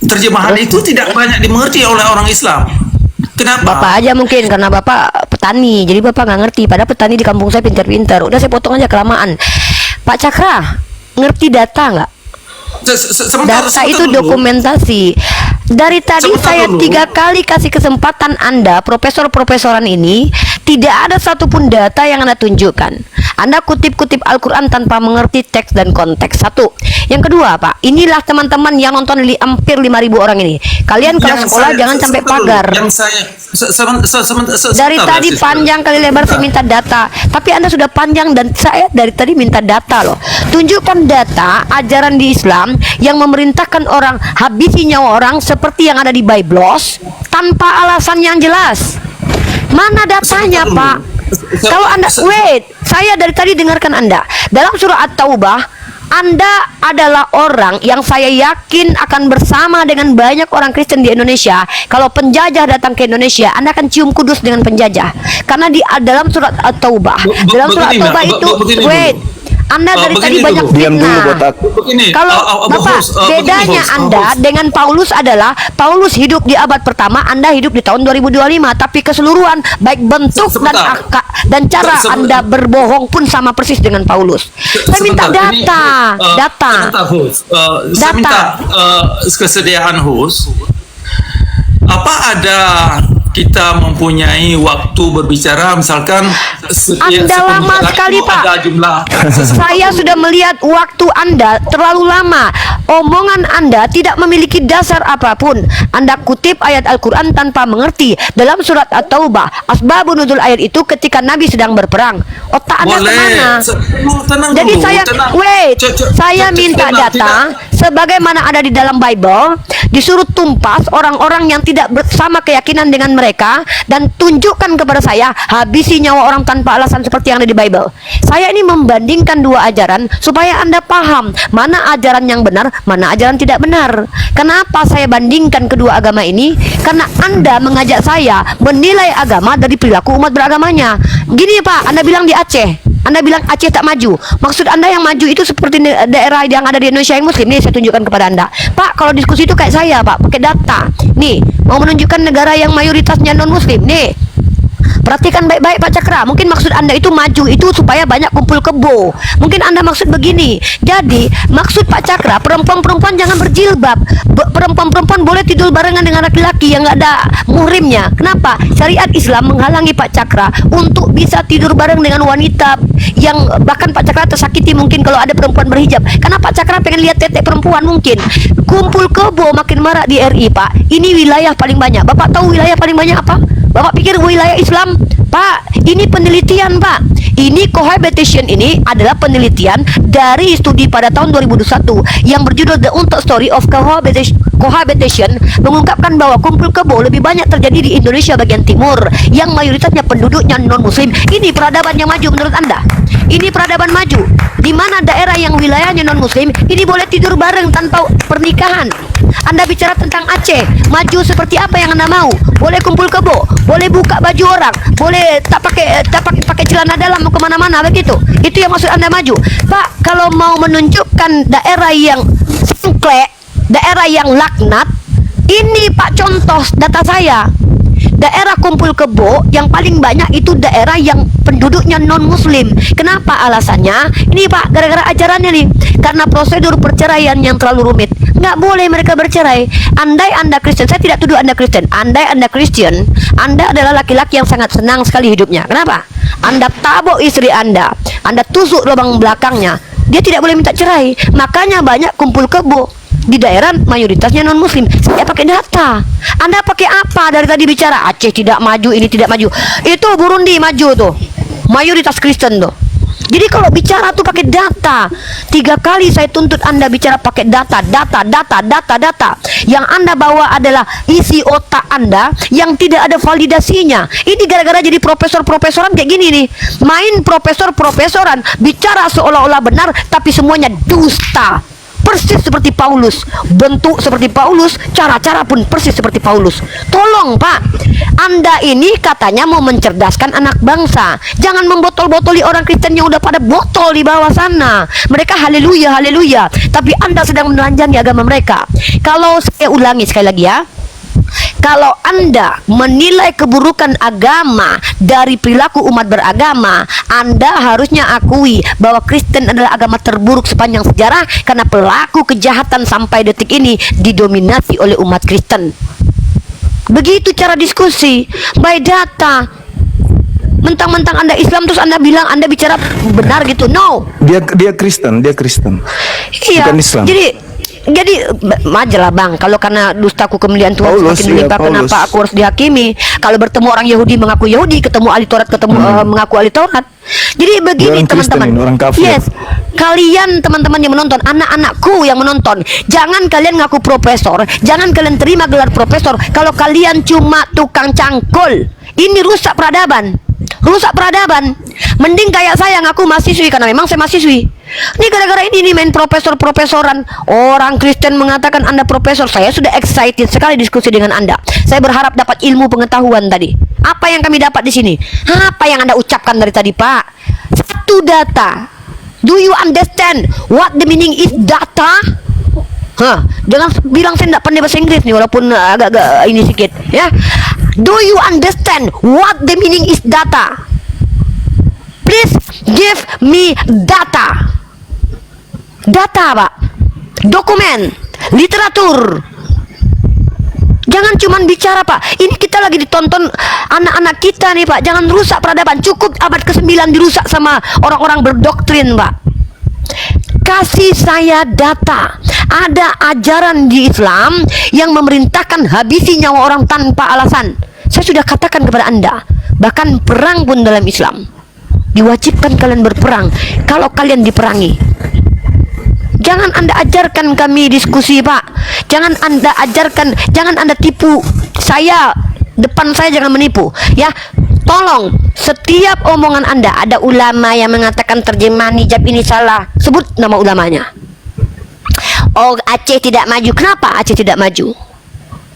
Terjemahan itu tidak banyak dimengerti oleh orang Islam. Kenapa? Bapak aja mungkin karena Bapak petani, jadi Bapak nggak ngerti. Padahal petani di kampung saya pintar-pintar. Udah saya potong aja kelamaan. Pak Cakra, ngerti data nggak? Data itu dokumentasi. Dari tadi saya 3 kali kasih kesempatan Anda, profesor-profesoran ini, tidak ada satupun data yang Anda tunjukkan. Anda kutip-kutip Al-Quran tanpa mengerti teks dan konteks. Satu. Yang kedua, Pak, inilah teman-teman yang nonton hampir 5.000 orang ini. Kalian kalau sekolah jangan sampai pagar. Dari tadi panjang kali lebar saya minta data, tapi Anda sudah panjang dan saya dari tadi minta data loh. Tunjukkan data ajaran di Islam yang memerintahkan orang habisi nyawa orang seperti yang ada di Biblos tanpa alasan yang jelas. Mana datanya, Pak? Kalau Anda saya dari tadi dengarkan Anda. Dalam surah At-Taubah, Anda adalah orang yang saya yakin akan bersama dengan banyak orang Kristen di Indonesia. Kalau penjajah datang ke Indonesia, Anda akan cium kudus dengan penjajah. Karena di dalam surat At-Taubah, dalam surat At-Taubah itu Anda dari tadi banyak fitnah. Kalau Bapak, bedanya Anda dengan Paulus adalah Paulus hidup di abad pertama, Anda hidup di tahun 2025. Tapi keseluruhan baik bentuk dan cara Anda berbohong pun sama persis dengan Paulus. Saya minta data. Saya minta kesediaan host. Apa ada kita mempunyai waktu berbicara, misalkan Anda lama sekali, Pak. Ada jumlah. Saya sudah melihat waktu Anda terlalu lama. Omongan Anda tidak memiliki dasar apapun. Anda kutip ayat Al-Quran tanpa mengerti. Dalam surat At-Taubah, asbabun nuzul ayat itu ketika Nabi sedang berperang. Otak Anda kemana? Tenang Jadi dulu, saya tenang. saya minta data sebagaimana ada di dalam Bible. Disuruh tumpas orang-orang yang tidak bersama keyakinan dengan mereka dan tunjukkan kepada saya habisi nyawa orang tanpa alasan seperti yang ada di Bible. Saya ini membandingkan dua ajaran supaya Anda paham mana ajaran yang benar, mana ajaran tidak benar. Kenapa saya bandingkan kedua agama ini? Karena Anda mengajak saya menilai agama dari perilaku umat beragamanya. Gini Pak, Anda bilang di Aceh, Anda bilang Aceh tak maju. Maksud Anda yang maju itu seperti daerah yang ada di Indonesia yang muslim. Nih saya tunjukkan kepada Anda. Pak, kalau diskusi itu kayak saya Pak, pakai data. Nih, mau menunjukkan negara yang mayoritasnya non muslim. Nih, perhatikan baik-baik Pak Cakra. Mungkin maksud Anda itu maju itu supaya banyak kumpul kebo. Mungkin Anda maksud begini. Jadi maksud Pak Cakra, perempuan-perempuan jangan berjilbab. Perempuan-perempuan boleh tidur barengan dengan laki-laki yang nggak ada muhrimnya. Kenapa? Syariat Islam menghalangi Pak Cakra untuk bisa tidur bareng dengan wanita yang bahkan Pak Cakra tersakiti mungkin kalau ada perempuan berhijab. Karena Pak Cakra pengen lihat tetek perempuan mungkin. Kumpul kebo makin marak di RI Pak. Ini wilayah paling banyak. Bapak tahu wilayah paling banyak apa? Bapak pikir wilayah Islam? Pak, ini penelitian Pak. Ini cohabitation ini adalah penelitian dari studi pada tahun 2021 yang berjudul The Untold Story of Cohabitation mengungkapkan bahwa kumpul kebo lebih banyak terjadi di Indonesia bagian timur yang mayoritasnya penduduknya non-muslim. Ini peradaban yang maju menurut Anda? Ini peradaban maju di mana daerah yang wilayahnya non-muslim ini boleh tidur bareng tanpa pernikahan. Anda bicara tentang Aceh, maju seperti apa yang Anda mau? Boleh kumpul kebo, boleh buka baju orang, boleh tak pakai celana dalam mau kemana-mana begitu. Itu yang maksud Anda maju, Pak. Kalau mau menunjukkan daerah yang sengklek, daerah yang laknat, ini Pak contoh data saya. Daerah kumpul kebo yang paling banyak itu daerah yang penduduknya non-muslim. Kenapa alasannya? Ini Pak, gara-gara ajarannya nih. Karena prosedur perceraian yang terlalu rumit. Nggak boleh mereka bercerai. Andai Anda Kristen, saya tidak tuduh Anda Kristen. Andai Anda Kristen, Anda adalah laki-laki yang sangat senang sekali hidupnya. Kenapa? Anda tabok istri Anda tusuk lubang belakangnya. Dia tidak boleh minta cerai. Makanya banyak kumpul kebo di daerah mayoritasnya non muslim. Saya pakai data. Anda pakai apa dari tadi bicara Aceh tidak maju, ini tidak maju. Itu Burundi maju tuh, mayoritas Kristen tuh. Jadi kalau bicara tuh pakai data. 3 kali saya tuntut Anda bicara pakai data. Yang Anda bawa adalah isi otak Anda yang tidak ada validasinya. Ini gara-gara jadi profesor-profesoran kayak gini nih. Main profesor-profesoran bicara seolah-olah benar tapi semuanya dusta. persis seperti Paulus, bentuk seperti Paulus, cara-cara pun persis seperti Paulus. Tolong Pak, Anda ini katanya mau mencerdaskan anak bangsa, jangan membotol-botoli orang Kristen yang udah pada botol di bawah sana. Mereka haleluya, haleluya, tapi Anda sedang menelanjangi agama mereka. Kalau saya ulangi sekali lagi ya, kalau Anda menilai keburukan agama dari perilaku umat beragama, Anda harusnya akui bahwa Kristen adalah agama terburuk sepanjang sejarah, karena pelaku kejahatan sampai detik ini didominasi oleh umat Kristen. Begitu cara diskusi, by data. Mentang-mentang Anda Islam terus Anda bilang Anda bicara benar gitu. No. Dia Kristen, Iya. bukan Islam. Jadi majalah Bang, kalau karena dustaku kemuliaan Tuhan Paulus, semakin melimpah, Paulus. kenapa aku harus dihakimi? Kalau bertemu orang Yahudi mengaku Yahudi, ketemu ahli Taurat mengaku ahli Taurat. Jadi begini Dia orang Kristen teman-teman. ini, orang kafir. Yes, kalian teman-teman yang menonton, anak-anakku yang menonton, jangan kalian ngaku profesor, jangan kalian terima gelar profesor kalau kalian cuma tukang cangkul. Ini rusak peradaban. Rusak peradaban. Mending kayak saya ngaku mahasiswi, karena memang saya mahasiswi. Ini gara-gara ini nih main profesoran. Orang Kristen mengatakan Anda profesor. Saya sudah excited sekali diskusi dengan Anda. Saya berharap dapat ilmu pengetahuan tadi. Apa yang kami dapat di sini? Apa yang Anda ucapkan dari tadi, Pak? Satu data. Do you understand what the meaning is data? Jangan bilang saya tidak pandai bahasa Inggris nih, walaupun agak-agak ini sedikit ya. Do you understand what the meaning is data? Please give me data. Data, Pak. Dokumen, literatur. Jangan cuman bicara, Pak. Ini kita lagi ditonton anak-anak kita nih, Pak. Jangan rusak peradaban. Cukup abad ke-9 dirusak sama orang-orang berdoktrin, Pak. Kasih saya data. Ada ajaran di Islam yang memerintahkan habisi nyawa orang tanpa alasan. Saya sudah katakan kepada Anda, bahkan perang pun dalam Islam diwajibkan kalian berperang kalau kalian diperangi. Jangan Anda ajarkan kami diskusi, Pak. Jangan Anda ajarkan, jangan Anda tipu saya. Depan saya jangan menipu, ya. Tolong, setiap omongan Anda, ada ulama yang mengatakan terjemahan hijab ini salah, sebut nama ulamanya. Oh, Aceh tidak maju. Kenapa Aceh tidak maju?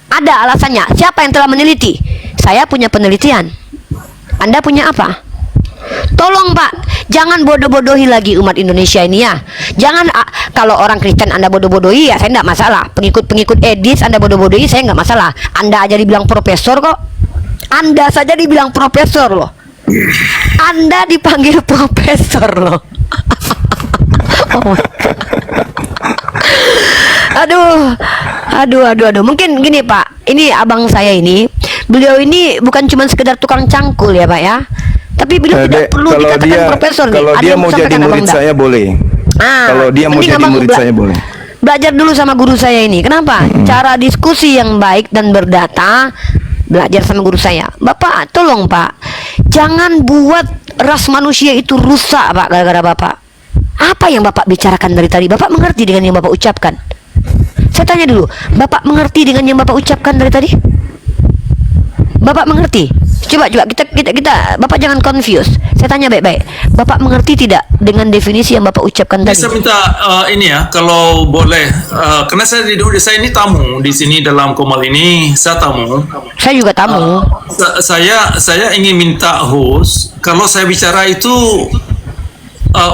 Ada alasannya. Siapa yang telah meneliti? Saya punya penelitian. Anda punya apa? Tolong Pak, jangan bodoh-bodohi lagi umat Indonesia ini ya. Jangan, kalau orang Kristen Anda bodoh-bodohi ya saya tidak masalah. Pengikut-pengikut Edis Anda bodoh-bodohi saya nggak masalah. Anda aja dibilang profesor kok. Anda saja dibilang profesor loh. Anda dipanggil profesor loh. Oh my God. Aduh. Mungkin gini Pak, ini abang saya ini, beliau ini bukan cuma sekedar tukang cangkul ya Pak ya. Tapi beliau tidak perlu dikatakan profesor nih. Kalau dia mau jadi murid saya boleh. Kalau dia mau jadi murid saya boleh. Belajar dulu sama guru saya ini. Kenapa? Cara diskusi yang baik dan berdata. Belajar sama guru saya. Bapak, tolong Pak, jangan buat ras manusia itu rusak Pak, gara-gara Bapak. Apa yang Bapak bicarakan dari tadi? Bapak mengerti dengan yang Bapak ucapkan? Saya tanya dulu, Bapak mengerti dengan yang Bapak ucapkan dari tadi? Bapak mengerti? Coba kita Bapak jangan confuse. Saya tanya baik-baik. Bapak mengerti tidak dengan definisi yang Bapak ucapkan tadi? Saya minta ini ya, kalau boleh, karena saya ini tamu di sini dalam Komal ini, saya tamu. Saya juga tamu. Saya ingin minta host, kalau saya bicara itu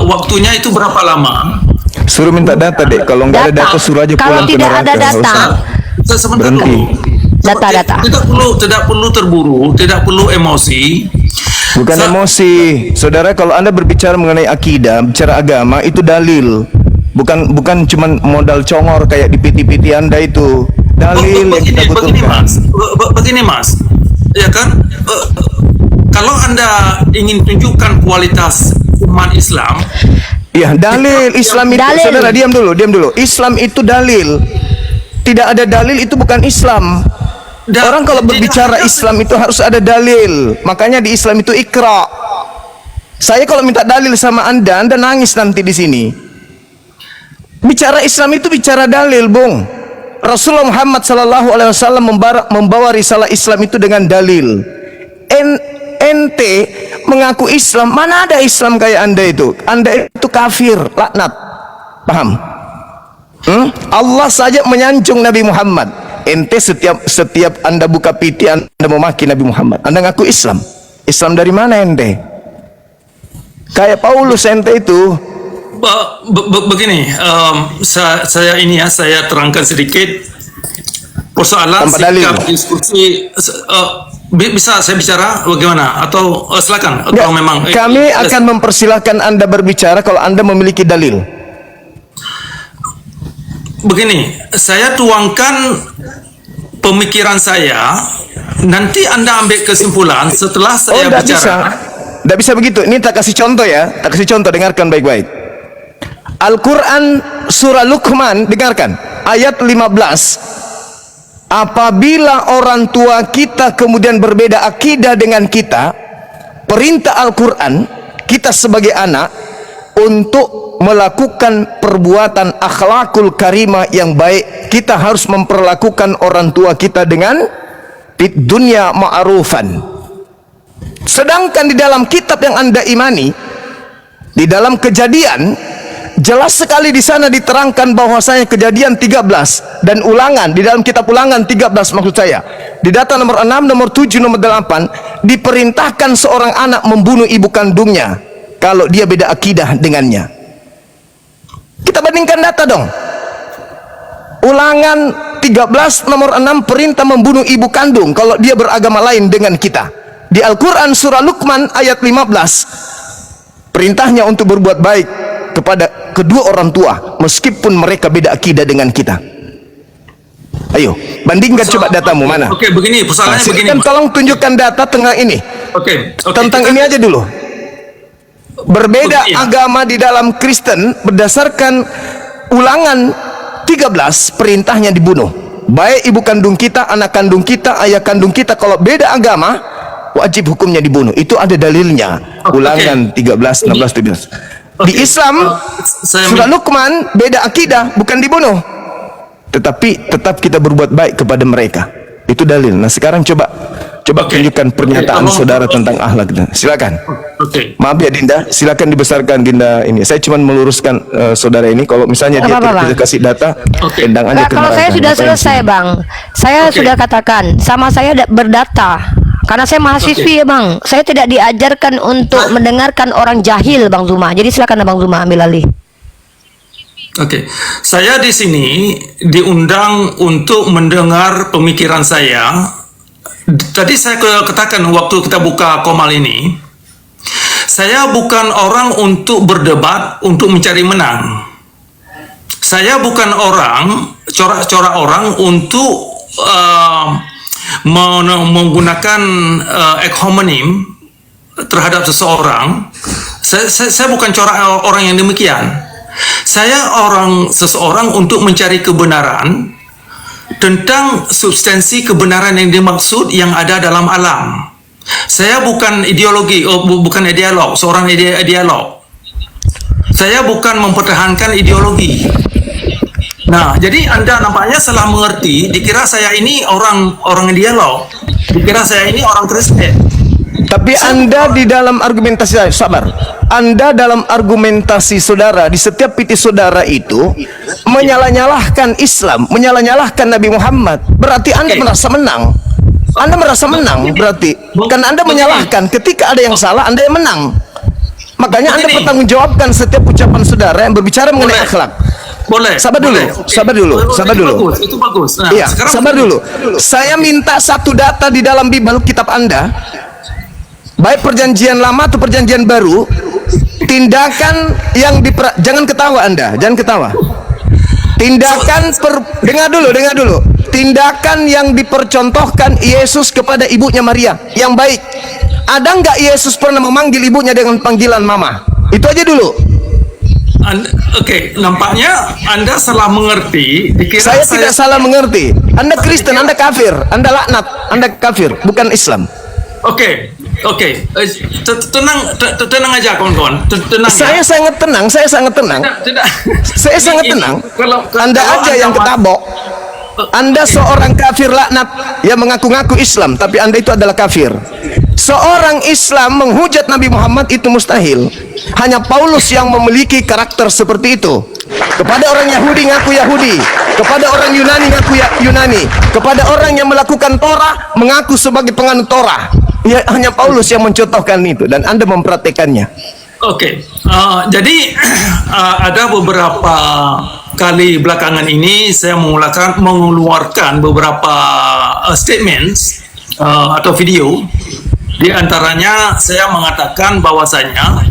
waktunya itu berapa lama? Suruh minta data deh. Kalau nggak ada data suruh aja Kalau pulang ke tidak neraka. ada Nggak data, usah. Saya sebentar Berhenti. dulu. Data. Tidak perlu terburu, tidak perlu emosi. Bukan emosi. Saudara, kalau Anda berbicara mengenai akidah, bicara agama, itu dalil. Bukan cuman modal congor kayak di PT-PT Anda itu. Dalil yang kita butuhkan. Begini Mas, ya kan? Kalau Anda ingin tunjukkan kualitas umat Islam, Ya, dalil Islam itu. Dalil. Saudara, diam dulu. Islam itu dalil. Tidak ada dalil itu bukan Islam. Orang kalau berbicara Islam itu harus ada dalil. Makanya di Islam itu ikra. Saya kalau minta dalil sama Anda nangis nanti di sini. Bicara Islam itu bicara dalil, Bung. Rasulullah Muhammad SAW membawa risalah Islam itu dengan dalil. Ente mengaku Islam, mana ada Islam kayak Anda itu? Anda itu kafir, laknat. Paham? Allah saja menyanjung Nabi Muhammad. Ente setiap Anda buka PT Anda memaki Nabi Muhammad. Anda ngaku Islam. Islam dari mana ente? Kayak Paulus ente itu. Begini, saya ini ya, saya terangkan sedikit persoalan Tanpa dalil. sikap diskusi. Bisa saya bicara bagaimana? Atau silakan? Atau Nggak, memang kami akan mempersilahkan Anda berbicara kalau Anda memiliki dalil. Begini, saya tuangkan pemikiran saya. Nanti Anda ambil kesimpulan setelah saya Tidak bicara. bisa. Tidak bisa begitu. Ini tak kasih contoh ya. Tak kasih contoh, dengarkan baik-baik. Al-Quran surah Luqman, dengarkan. Ayat 15. Apabila orang tua kita kemudian berbeda akidah dengan kita, perintah Al-Quran, kita sebagai anak, untuk melakukan perbuatan akhlakul karimah yang baik, kita harus memperlakukan orang tua kita dengan fid dunya ma'rufan. Sedangkan di dalam kitab yang Anda imani, di dalam Kejadian, jelas sekali di sana diterangkan bahwasanya Kejadian 13 dan Ulangan, di dalam kitab Ulangan 13 maksud saya, di data nomor 6, nomor 7, nomor 8, diperintahkan seorang anak membunuh ibu kandungnya kalau dia beda akidah dengannya. Kita bandingkan data dong. Ulangan 13 nomor 6 perintah membunuh ibu kandung kalau dia beragama lain dengan kita. Di Al-Quran surah Luqman ayat 15 perintahnya untuk berbuat baik kepada kedua orang tua meskipun mereka beda akidah dengan kita. Ayo bandingkan coba datamu mana. Oke, begini persoalannya begini. Silakan tolong tunjukkan data tengah ini. Oke, Tentang ini aja dulu. Berbeda Iya. agama di dalam Kristen berdasarkan Ulangan 13 perintahnya dibunuh. Baik ibu kandung kita, anak kandung kita, ayah kandung kita, kalau beda agama wajib hukumnya dibunuh. Itu ada dalilnya. Ulangan 13, 16, 17. Di Islam surah Luqman beda akidah, bukan dibunuh, tetapi tetap kita berbuat baik kepada mereka. Itu dalil. Nah sekarang coba tunjukkan pernyataan saudara tentang akhlak. Silakan. Maaf ya Dinda, silakan dibesarkan Dinda ini. Saya cuma meluruskan saudara ini. Kalau misalnya dia tidak bisa kasih data, tendang aja Nah, kalau saya sudah selesai bang, saya sudah katakan sama saya berdata. Karena saya mahasiswi ya bang, saya tidak diajarkan untuk mendengarkan orang jahil bang Zuma. Jadi silakan bang Zuma ambil alih. Oke, saya di sini diundang untuk mendengar pemikiran saya. Tadi saya katakan waktu kita buka Komal ini, saya bukan orang untuk berdebat untuk mencari menang. Saya bukan orang corak-corak orang untuk menggunakan ad hominem terhadap seseorang. Saya bukan corak orang yang demikian. Saya seseorang untuk mencari kebenaran tentang substansi kebenaran yang dimaksud yang ada dalam alam. Saya bukan ideologi, bukan ideolog, seorang ideolog. Saya bukan mempertahankan ideologi. Nah, jadi Anda nampaknya salah mengerti, dikira saya ini orang ideolog, dikira saya ini orang Kristen. Tapi Anda di dalam argumentasi, sabar, Anda dalam argumentasi saudara, di setiap PT saudara itu menyalah-nyalahkan Islam, menyalah-nyalahkan Nabi Muhammad. Berarti Anda merasa menang. Anda merasa menang berarti. Karena Anda menyalahkan, ketika ada yang salah Anda yang menang. Makanya Anda pertanggungjawabkan setiap ucapan saudara yang berbicara mengenai akhlak. Boleh. Sabar dulu, sabar dulu, sabar dulu. Itu bagus. Nah, Iya, sekarang sabar dulu. Saya minta satu data di dalam Bible kitab Anda, baik perjanjian lama atau perjanjian baru, tindakan yang jangan ketawa Anda, jangan ketawa. Tindakan dengar dulu. Tindakan yang dipercontohkan Yesus kepada ibunya Maria yang baik. Ada nggak Yesus pernah memanggil ibunya dengan panggilan mama? Itu aja dulu. Oke, nampaknya Anda salah mengerti. Saya tidak salah mengerti. Anda Kristen, Anda kafir, Anda laknat, Anda kafir, bukan Islam. Oke. Tenang aja kawan-kawan. Tenang. Saya sangat tenang. Saya sangat tenang. Saya sangat tenang. Anda aja yang ketabok. Anda seorang kafir laknat yang mengaku-ngaku Islam, tapi Anda itu adalah kafir. Seorang Islam menghujat Nabi Muhammad itu mustahil. Hanya Paulus yang memiliki karakter seperti itu. Kepada orang Yahudi ngaku Yahudi, kepada orang Yunani ngaku Yunani, kepada orang yang melakukan Torah mengaku sebagai penganut Torah. Ya, hanya Paulus yang mencontohkan itu dan Anda mempraktekannya. Oke, jadi ada beberapa kali belakangan ini saya mengeluarkan beberapa statements atau video. Di antaranya saya mengatakan bahwasanya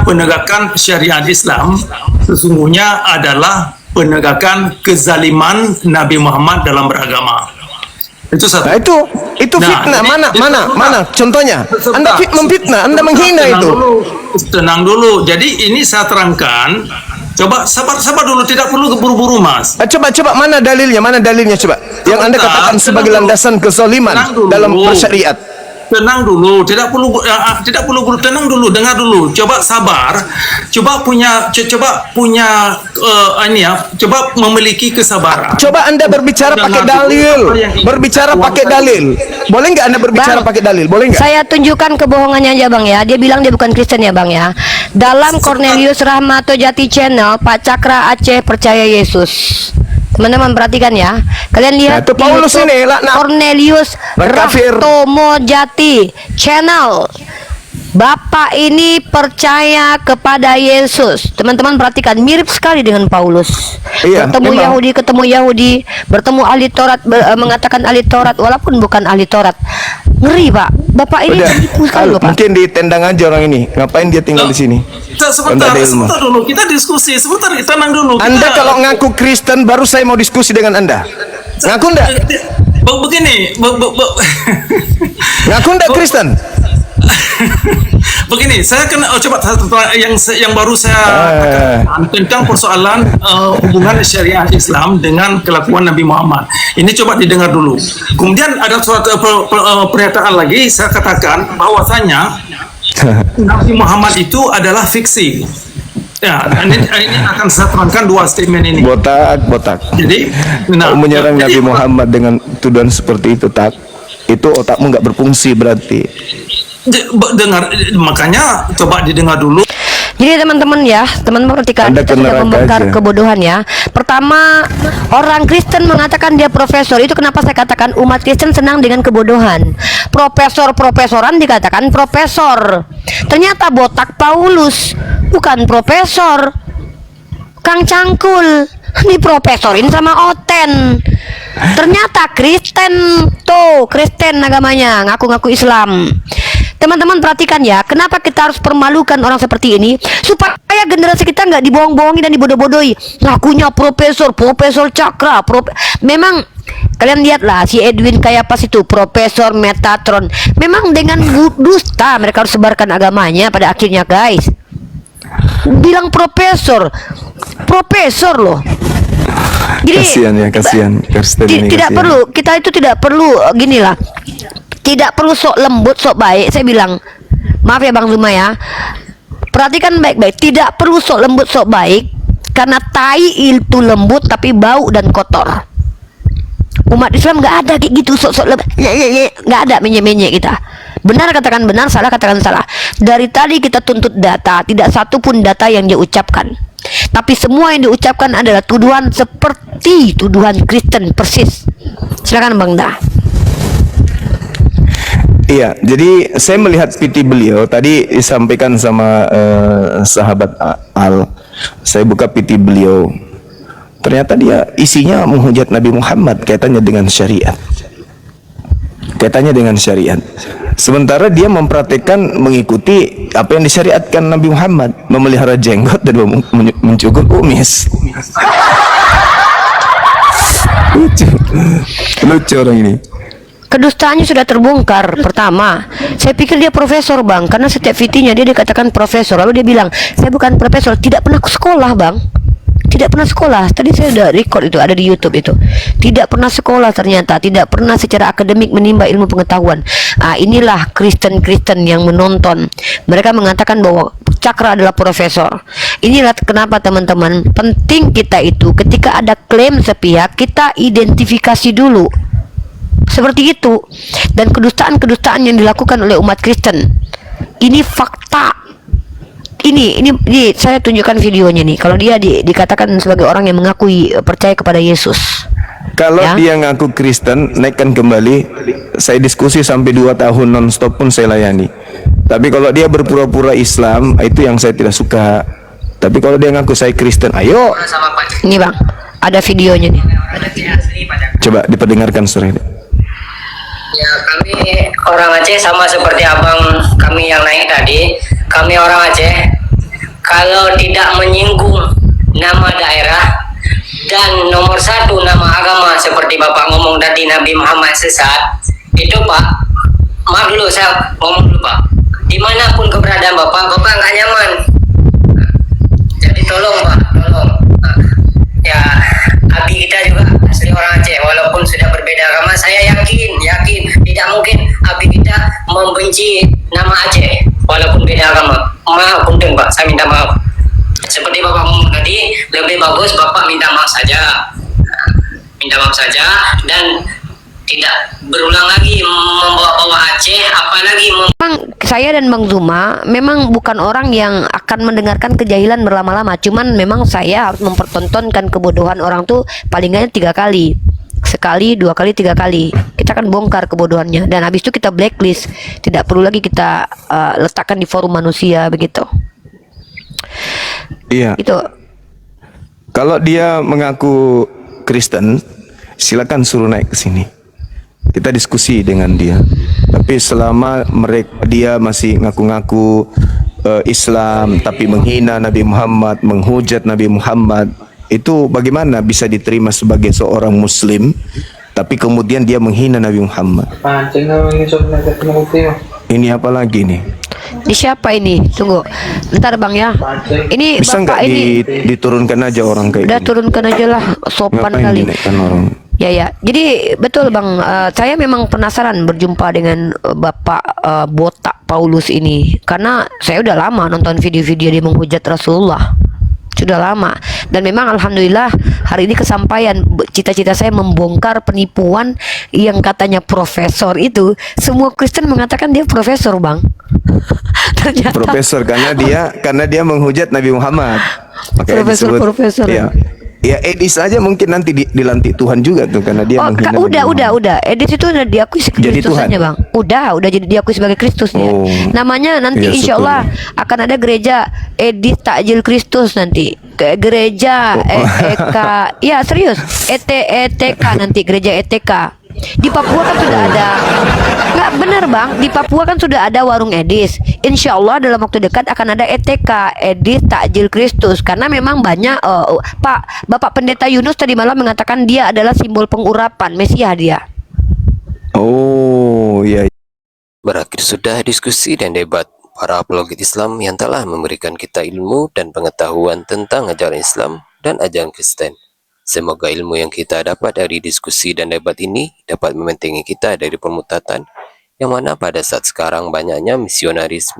penegakan syariat Islam sesungguhnya adalah penegakan kezaliman Nabi Muhammad dalam beragama. Itu satu. Nah, itu fitnah. Mana contohnya? Anda memfitnah, Anda menghina itu. Tenang dulu. Jadi ini saya terangkan. Coba sabar dulu, tidak perlu buru-buru, Mas. Coba mana dalilnya coba. Yang Anda katakan sebagai landasan kezaliman dalam bersyariat. Tenang dulu, tidak perlu buru, tenang dulu, dengar dulu. Coba sabar. Coba memiliki kesabaran. Coba Anda berbicara pakai dalil. Berbicara pakai dalil. Boleh nggak Anda berbicara pakai dalil? Boleh nggak? Saya tunjukkan kebohongannya aja Bang ya. Dia bilang dia bukan Kristen ya Bang ya. Dalam Cornelius Rahmato Jati Channel, Pak Cakra Aceh percaya Yesus. Teman-teman perhatikan ya. Kalian lihat itu Paulus ini Cornelius Rahtomo Jati Channel. Bapak ini percaya kepada Yesus. Teman-teman perhatikan, mirip sekali dengan Paulus. Iya, bertemu memang. Yahudi, bertemu ahli Taurat, mengatakan ahli Taurat walaupun bukan ahli Taurat. Ngeri Pak. Bapak ini tipu sekali loh, Pak. Mungkin ditendang aja orang ini. Ngapain dia tinggal di sini? Sebentar dulu, kita diskusi. Sebentar, tenang dulu. Anda kalau ngaku Kristen baru saya mau diskusi dengan Anda. Ngaku enggak? Begini, Ngaku enggak Kristen? Begini, saya kena coba yang baru saya katakan tentang persoalan hubungan syariah Islam dengan kelakuan Nabi Muhammad. Ini coba didengar dulu. Kemudian ada suatu pernyataan lagi, saya katakan bahwasanya Nabi Muhammad itu adalah fiksi. Ya, ini akan saya terangkan dua statement ini. Botak. Jadi, menyerang Nabi Muhammad dengan tuduhan seperti itu, tak? Itu otakmu nggak berfungsi berarti. Dengar, makanya coba didengar dulu. Jadi teman-teman ya, teman-teman ketika kita sudah membongkar kebodohan ya. Pertama, orang Kristen mengatakan dia profesor. Itu kenapa saya katakan umat Kristen senang dengan kebodohan. Profesoran dikatakan profesor. Ternyata botak Paulus bukan profesor. Kang Cangkul diprofesorin sama Oten. Ternyata Kristen, tuh Kristen agamanya, ngaku-ngaku Islam. Teman-teman perhatikan ya, kenapa kita harus permalukan orang seperti ini supaya generasi kita nggak dibohong-bohongi dan dibodoh-bodohi. Ngakunya Profesor Cakra, memang kalian lihatlah si Edwin kayak pas itu Profesor Metatron. Memang dengan dusta mereka harus sebarkan agamanya pada akhirnya guys. Bilang profesor loh. Jadi kasihan Kristen ini. Kita itu tidak perlu gini lah. Tidak perlu sok lembut, sok baik. Saya bilang, maaf ya Bang Zuma ya. Perhatikan baik-baik. Tidak perlu sok lembut, sok baik. Karena tai itu lembut tapi bau dan kotor. Umat Islam nggak ada kayak gitu sok-sok lembut. Nggak ada menye-menye kita. Benar katakan benar, salah katakan salah. Dari tadi kita tuntut data. Tidak satu pun data yang dia ucapkan. Tapi semua yang diucapkan adalah tuduhan seperti tuduhan Kristen persis. Silakan Bang Da. Iya, jadi saya melihat PT beliau tadi disampaikan sama sahabat Al. Saya buka PT beliau. Ternyata dia isinya menghujat Nabi Muhammad kaitannya dengan syariat. Sementara dia mempraktikkan mengikuti apa yang disyariatkan Nabi Muhammad, memelihara jenggot dan mencukur kumis. Lucu orang ini. Kedustaannya sudah terbongkar. Pertama, saya pikir dia profesor Bang, karena setiap VT-nya dia dikatakan profesor. Lalu dia bilang, saya bukan profesor, tidak pernah sekolah Bang. Tidak pernah sekolah. Tadi saya sudah record itu, ada di YouTube itu. Tidak pernah sekolah ternyata, tidak pernah secara akademik menimba ilmu pengetahuan. Inilah Kristen-Kristen yang menonton. Mereka mengatakan bahwa Cakra adalah profesor. Inilah kenapa teman-teman, penting kita itu ketika ada klaim sepihak, kita identifikasi dulu Seperti itu. Dan kedustaan-kedustaan yang dilakukan oleh umat Kristen. Ini fakta. Ini saya tunjukkan videonya nih. Kalau dia dikatakan sebagai orang yang mengakui percaya kepada Yesus. Kalau Ya. dia ngaku Kristen, naikkan kembali. Saya diskusi sampai 2 tahun non-stop pun saya layani. Tapi kalau dia berpura-pura Islam, itu yang saya tidak suka. Tapi kalau dia ngaku saya Kristen, ayo. Ini bang, ada videonya nih. Coba diperdengarkan sore. Ya, kami orang Aceh sama seperti abang kami yang naik tadi. Kami orang Aceh, kalau tidak menyinggung nama daerah dan nomor satu nama agama seperti Bapak ngomong tadi Nabi Muhammad sesat, itu Pak, maaf dulu saya ngomong dulu Pak. Dimanapun keberadaan Bapak nggak nyaman. Jadi tolong Pak, tolong. Ya, abi kita juga asli orang Aceh, walaupun sudah berbeda agama, saya yakin tidak mungkin abi kita membenci nama Aceh walaupun beda agama. Maaf punten Pak, saya minta maaf. Seperti Bapak ngomong tadi, lebih bagus Bapak minta maaf saja. Minta maaf saja dan tidak berulang lagi membawa-bawa Aceh, apalagi Memang saya dan Bang Zuma memang bukan orang yang akan mendengarkan kejahilan berlama-lama. Cuman memang saya harus mempertontonkan kebodohan orang tuh paling nggak 3 kali. Sekali, 2 kali, 3 kali. Kita akan bongkar kebodohannya. Dan habis itu kita blacklist. Tidak perlu lagi kita letakkan di forum manusia begitu. Iya. Itu. Kalau dia mengaku Kristen, silakan suruh naik ke sini. Kita diskusi dengan dia. Tapi selama dia masih ngaku-ngaku Islam tapi menghina Nabi Muhammad, menghujat Nabi Muhammad, itu bagaimana bisa diterima sebagai seorang muslim tapi kemudian dia menghina Nabi Muhammad? Ini apa lagi nih? Ini siapa ini? Tunggu. Bentar Bang ya. Ini Bisa nggak Bapak ini diturunkan aja orang kayak udah gini? turunkan aja lah, sopan Ngapain kali. dinaikkan orang? Ya. Jadi betul Bang, saya memang penasaran berjumpa dengan Bapak Botak Paulus ini karena saya udah lama nonton video-video dia menghujat Rasulullah. Sudah lama. Dan memang alhamdulillah hari ini kesampaian cita-cita saya membongkar penipuan yang katanya profesor itu. Semua Kristen mengatakan dia profesor, Bang. Ternyata Profesor karena dia menghujat Nabi Muhammad. Makanya Profesor. Ya. Ya Edis aja mungkin nanti dilantik Tuhan juga tuh karena dia menghina Nabi Muhammad. udah. Edis itu udah diakui Jadi Kristus Tuhan? aja, Bang. Udah jadi diakui sebagai Kristusnya. Oh. Namanya nanti Ya, insya syukur. Allah akan ada gereja Edis Takjil Kristus nanti. Gereja ETK. Ya, serius. ETK nanti gereja ETK. Di Papua kan sudah ada. Nggak benar Bang, di Papua kan sudah ada warung Edis. Insya Allah dalam waktu dekat akan ada ETK, Edis Takjil Kristus. Karena memang banyak Bapak Pendeta Yunus tadi malam mengatakan dia adalah simbol pengurapan Mesias dia. Oh, iya. Berakhir sudah diskusi dan debat para apologet Islam yang telah memberikan kita ilmu dan pengetahuan tentang ajaran Islam dan ajaran Kristen. Semoga ilmu yang kita dapat dari diskusi dan debat ini dapat membentengi kita dari permutatan yang mana pada saat sekarang banyaknya misionaris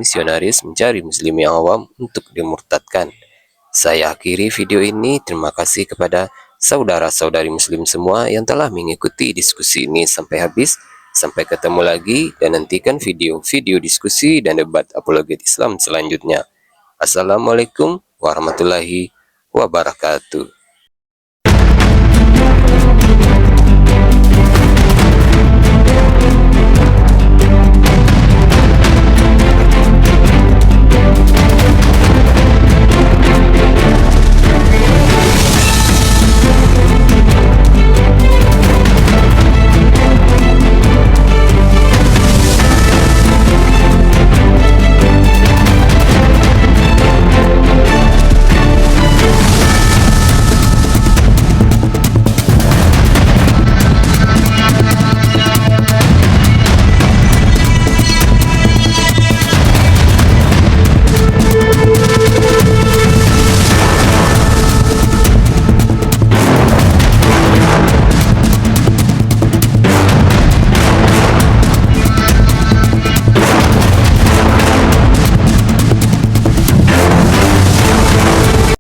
mencari muslim yang awam untuk dimurtadkan. Saya akhiri video ini. Terima kasih kepada saudara-saudari muslim semua yang telah mengikuti diskusi ini sampai habis. Sampai ketemu lagi dan nantikan video-video diskusi dan debat apologet Islam selanjutnya. Assalamualaikum warahmatullahi wabarakatuh.